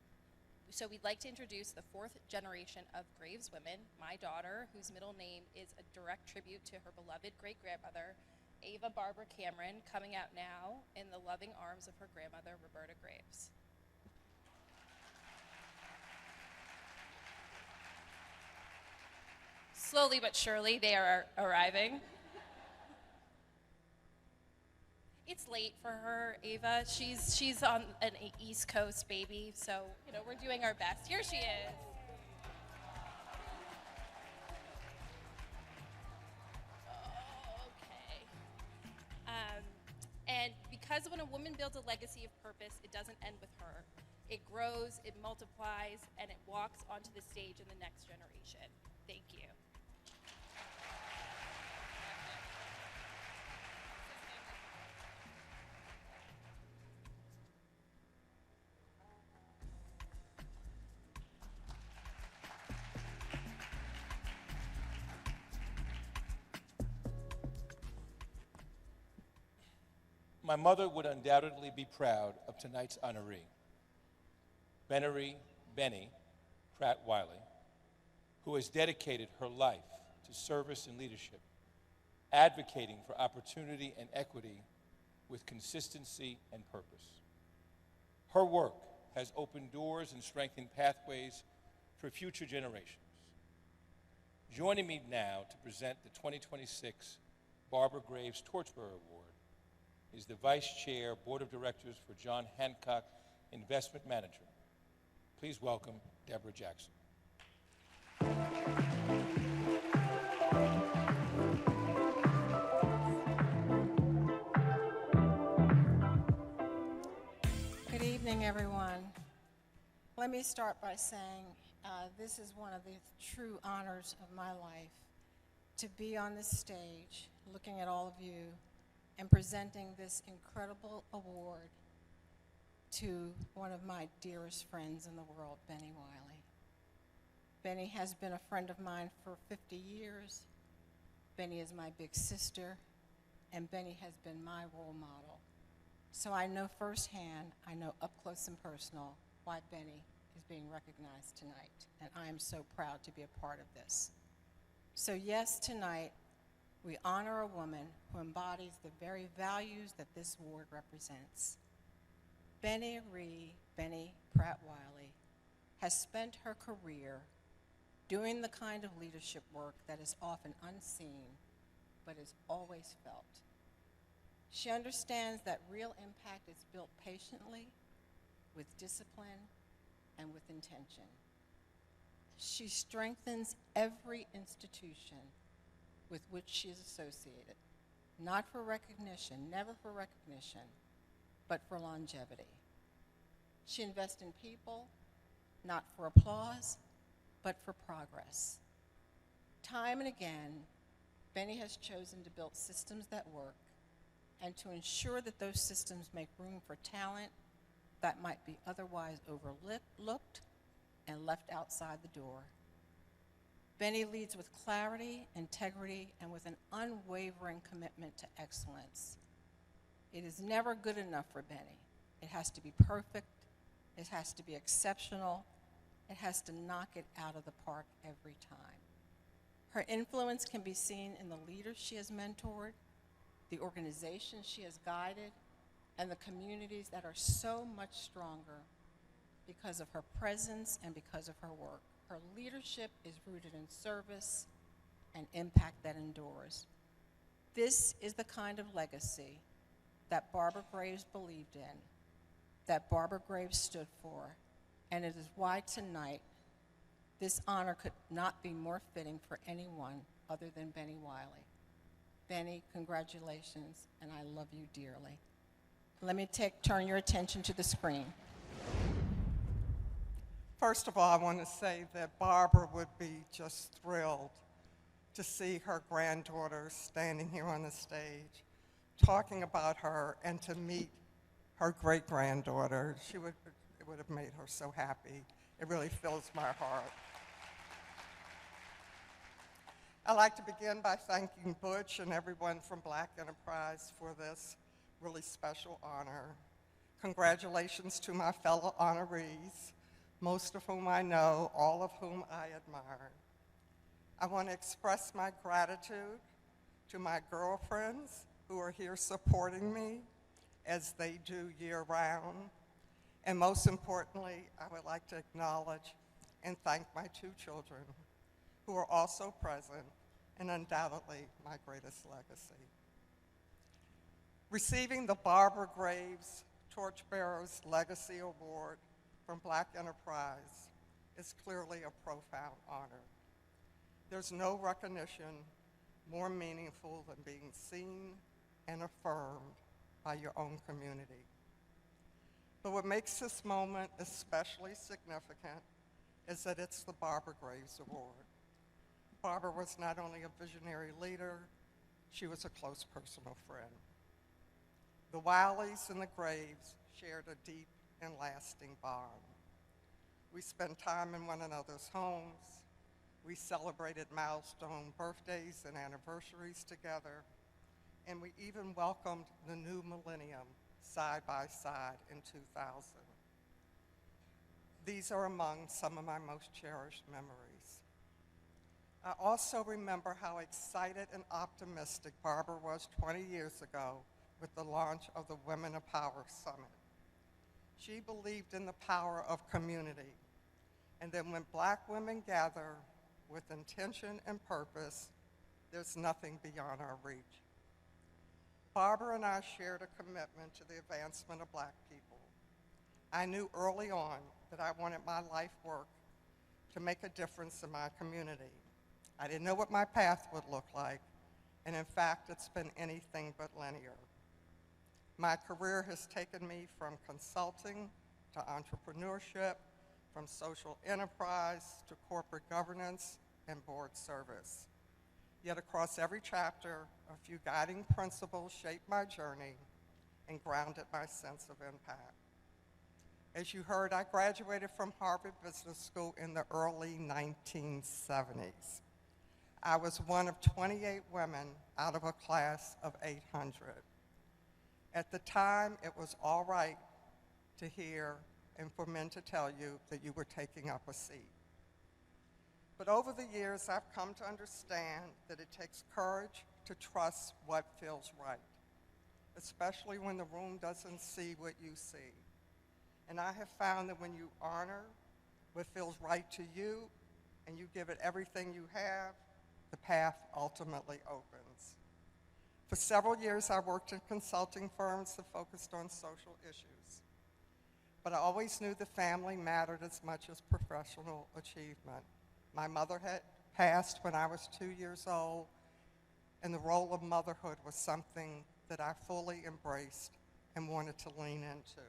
S: So we'd like to introduce the fourth generation of Graves women, my daughter, whose middle name is a direct tribute to her beloved great-grandmother, Ava Barbara Cameron, coming out now in the loving arms of her grandmother, Roberta Graves. Slowly but surely, they are arriving. It's late for her, Ava. She's on an East Coast baby, so we're doing our best. Here she is. Okay. And because when a woman builds a legacy of purpose, it doesn't end with her. It grows, it multiplies, and it walks onto the stage in the next generation. Thank you.
D: My mother would undoubtedly be proud of tonight's honoree, Benny Pratt Wiley, who has dedicated her life to service and leadership, advocating for opportunity and equity with consistency and purpose. Her work has opened doors and strengthened pathways for future generations. Joining me now to present the 2026 Barbara Graves Torchbearer Award is the Vice Chair, Board of Directors for John Hancock Investment Management. Please welcome Deborah Jackson.
E: Good evening, everyone. Let me start by saying this is one of the true honors of my life, to be on this stage, looking at all of you, and presenting this incredible award to one of my dearest friends in the world, Benny Wiley. Benny has been a friend of mine for 50 years. Benny is my big sister, and Benny has been my role model. So I know firsthand, I know up close and personal, why Benny is being recognized tonight, and I am so proud to be a part of this. So yes, tonight, we honor a woman who embodies the very values that this award represents. Benny Pratt Wiley has spent her career doing the kind of leadership work that is often unseen, but is always felt. She understands that real impact is built patiently, with discipline, and with intention. She strengthens every institution with which she is associated, not for recognition, never for recognition, but for longevity. She invests in people, not for applause, but for progress. Time and again, Benny has chosen to build systems that work and to ensure that those systems make room for talent that might be otherwise overlooked and left outside the door. Benny leads with clarity, integrity, and with an unwavering commitment to excellence. It is never good enough for Benny. It has to be perfect, it has to be exceptional, it has to knock it out of the park every time. Her influence can be seen in the leaders she has mentored, the organizations she has guided, and the communities that are so much stronger because of her presence and because of her work. Her leadership is rooted in service and impact that endures. This is the kind of legacy that Barbara Graves believed in, that Barbara Graves stood for, and it is why tonight this honor could not be more fitting for anyone other than Benny Wiley. Benny, congratulations, and I love you dearly. Let me turn your attention to the screen.
T: First of all, I want to say that Barbara would be just thrilled to see her granddaughter standing here on the stage, talking about her, and to meet her great-granddaughter. It would have made her so happy. It really fills my heart. I'd like to begin by thanking Butch and everyone from Black Enterprise for this really special honor. Congratulations to my fellow honorees, most of whom I know, all of whom I admire. I want to express my gratitude to my girlfriends who are here supporting me as they do year-round. And most importantly, I would like to acknowledge and thank my two children who are also present and undoubtedly my greatest legacy. Receiving the Barbara Graves Torchbearers Legacy Award from Black Enterprise is clearly a profound honor. There's no recognition more meaningful than being seen and affirmed by your own community. But what makes this moment especially significant is that it's the Barbara Graves Award. Barbara was not only a visionary leader, she was a close personal friend. The Wileys and the Graves shared a deep and lasting bond. We spent time in one another's homes. We celebrated milestone birthdays and anniversaries together, and we even welcomed the new millennium side by side in 2000. These are among some of my most cherished memories. I also remember how excited and optimistic Barbara was 20 years ago with the launch of the Women of Power Summit. She believed in the power of community, and that when Black women gather with intention and purpose, there's nothing beyond our reach. Barbara and I shared a commitment to the advancement of Black people. I knew early on that I wanted my life work to make a difference in my community. I didn't know what my path would look like, and in fact, it's been anything but linear. My career has taken me from consulting to entrepreneurship, from social enterprise to corporate governance and board service. Yet across every chapter, a few guiding principles shaped my journey and grounded my sense of impact. As you heard, I graduated from Harvard Business School in the early 1970s. I was one of 28 women out of a class of 800. At the time, it was all right to hear and for men to tell you that you were taking up a seat. But over the years, I've come to understand that it takes courage to trust what feels right, especially when the room doesn't see what you see. And I have found that when you honor what feels right to you and you give it everything you have, the path ultimately opens. For several years, I worked in consulting firms that focused on social issues. But I always knew the family mattered as much as professional achievement. My mother had passed when I was 2 years old, and the role of motherhood was something that I fully embraced and wanted to lean into.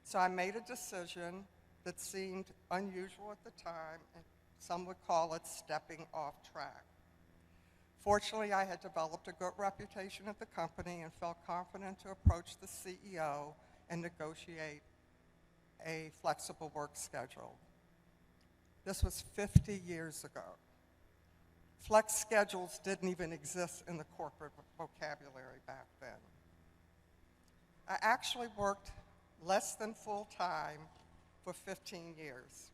T: So I made a decision that seemed unusual at the time, and some would call it stepping off track. Fortunately, I had developed a good reputation at the company and felt confident to approach the CEO and negotiate a flexible work schedule. This was 50 years ago. Flex schedules didn't even exist in the corporate vocabulary back then. I actually worked less than full time for 15 years.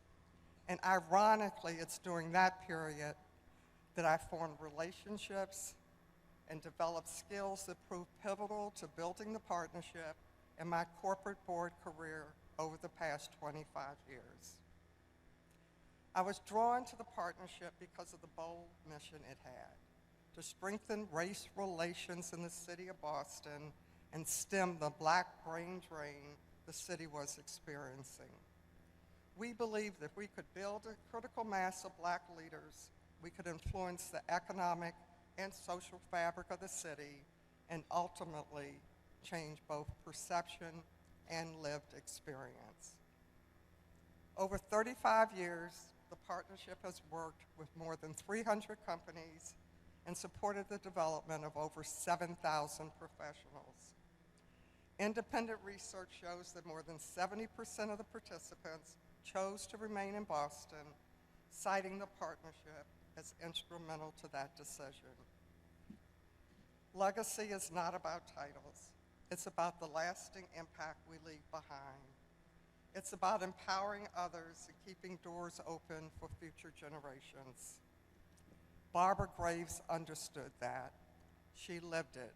T: And ironically, it's during that period that I formed relationships and developed skills that proved pivotal to building the partnership in my corporate board career over the past 25 years. I was drawn to the partnership because of the bold mission it had, to strengthen race relations in the city of Boston and stem the Black brain drain the city was experiencing. We believed that if we could build a critical mass of Black leaders, we could influence the economic and social fabric of the city and ultimately change both perception and lived experience. Over 35 years, the partnership has worked with more than 300 companies and supported the development of over 7,000 professionals. Independent research shows that more than 70% of the participants chose to remain in Boston, citing the partnership as instrumental to that decision. Legacy is not about titles. It's about the lasting impact we leave behind. It's about empowering others and keeping doors open for future generations. Barbara Graves understood that. She lived it.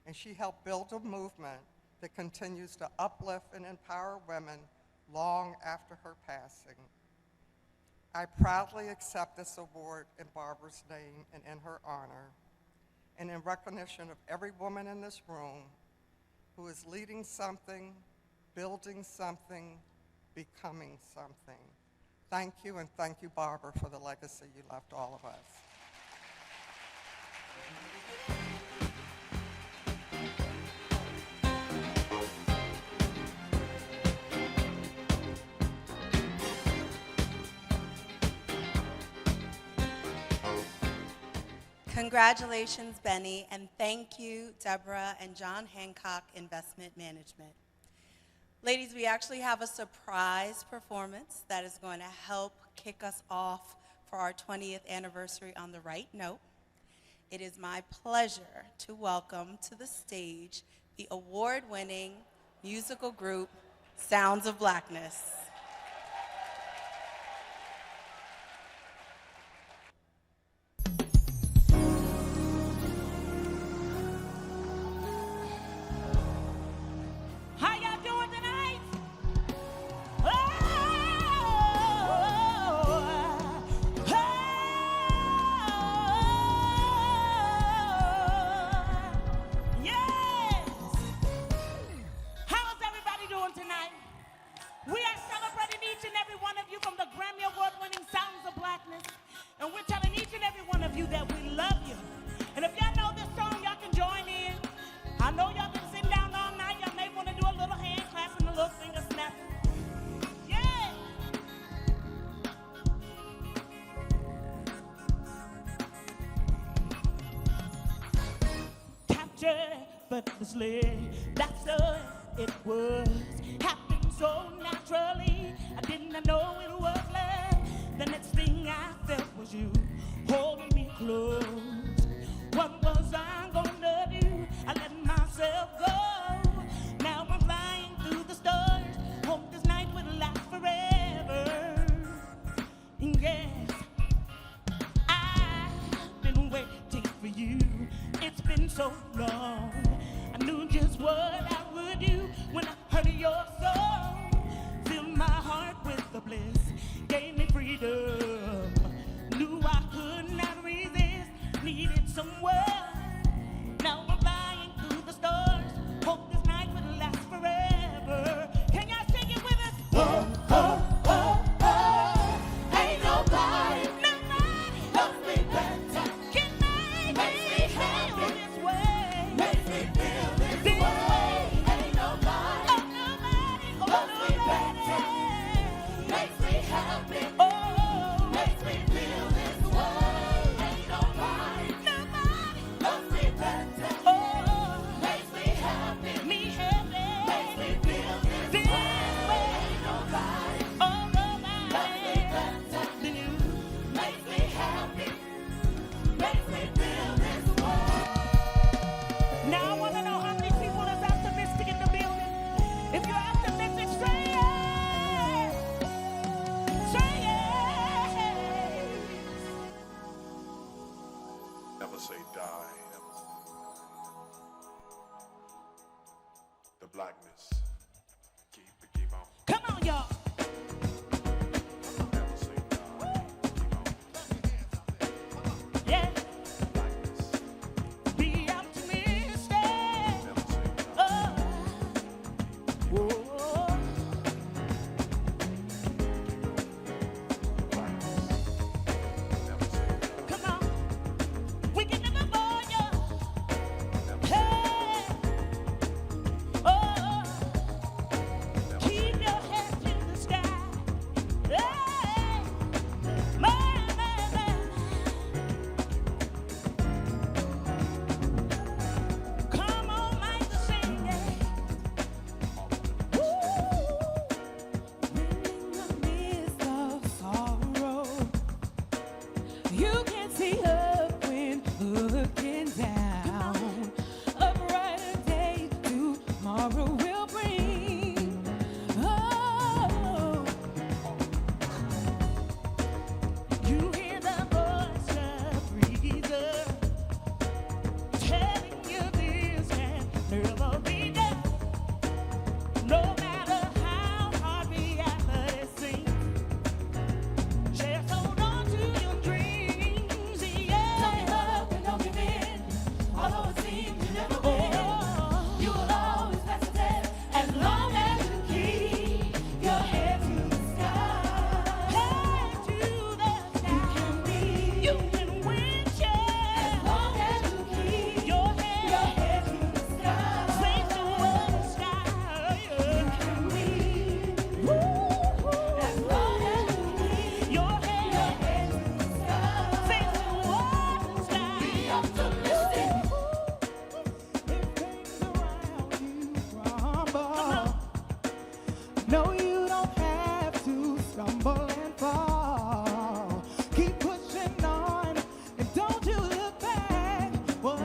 T: And she helped build a movement that continues to uplift and empower women long after her passing. I proudly accept this award in Barbara's name and in her honor, and in recognition of every woman in this room who is leading something, building something, becoming something. Thank you, and thank you, Barbara, for the legacy you left all of us.
P: Congratulations, Benny, and thank you, Deborah and John Hancock Investment Management. Ladies, we actually have a surprise performance that is going to help kick us off for our 20th anniversary on the right note. It is my pleasure to welcome to the stage the award-winning musical group, Sounds of Blackness.
U: effortlessly. That's the way it was. Happened so naturally. I did not know it was love. The next thing I felt was you holding me close. What was I gonna do? I let myself go. Now I'm flying through the stars. Hope this night will last forever. Yes, I've been waiting for you. It's been so long. I knew just what I would do when I heard your song. Filled my heart with the bliss, gave me freedom. Knew I could not resist, needed someone. Now I'm flying through the stars. Hope this night will last forever. Can y'all sing it with us? Oh, oh, oh, oh. Ain't nobody loves me better. Can make me feel this way. Makes me feel this way. Ain't nobody loves me better. Makes me happy. Oh, makes me feel this way. Ain't nobody loves me better. Oh, makes me happy. Makes me feel this way. Ain't nobody loves me better than you. Makes me happy. Makes me feel this way. Now I want to know how many people is optimistic in the building. If you're optimistic, say yes. Say yes.
V: Never say die. The blackness. Keep on.
U: Come on, y'all.
V: Never say die.
U: Yeah. Be optimistic. Oh. Whoa. Come on. We can never bore you. Hey. Oh. Keep your head to the sky. Hey. My. Come on, Mike, sing it. Woo. In the midst of sorrow, you can see up when looking down. A brighter day tomorrow will bring. Oh, you hear the voice of reason telling you this can never be done. No matter how hard reality seems, just hold on to your dreams. Yeah. Don't give up and don't give in. Although it seems you never win, you will always pass the test as long as you keep your head to the sky. Head to the sky. You can win, yeah. As long as you keep your head to the sky. Face toward the sky. You can win. Woo. As long as you keep your head to the sky. Face toward the sky. Be optimistic. If things around you crumble, no, you don't have to stumble and fall. Keep pushing on and don't you look back. Whoa.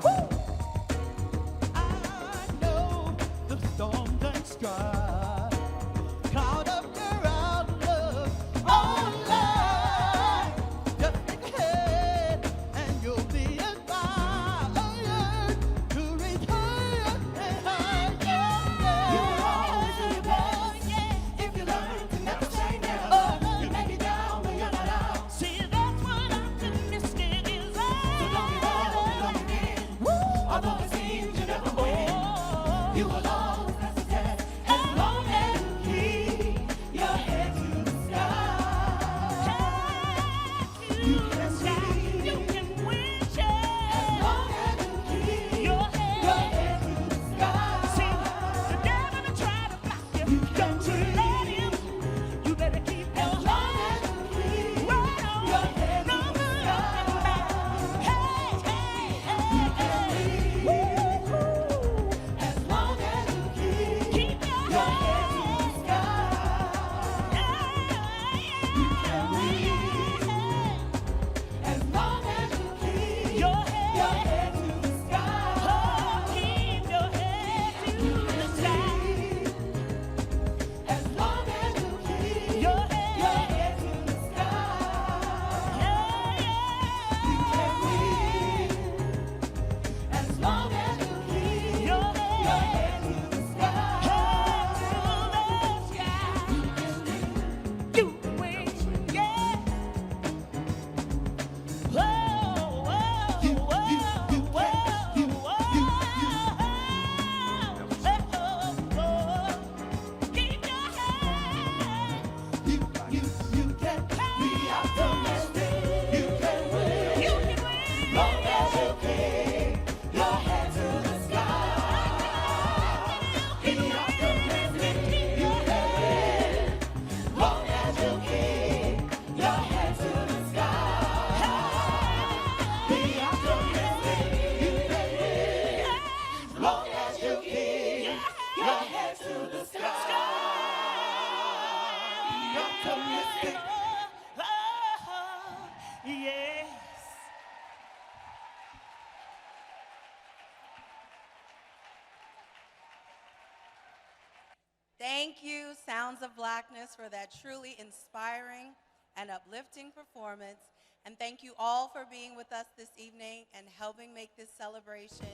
U: Woo. I know the storm done struck. Cloud up your outlook on life. Just think ahead and you'll be inspired to return and hide.
P: Thank you, Sounds of Blackness, for that truly inspiring and uplifting performance. And thank you all for being with us this evening and helping make this celebration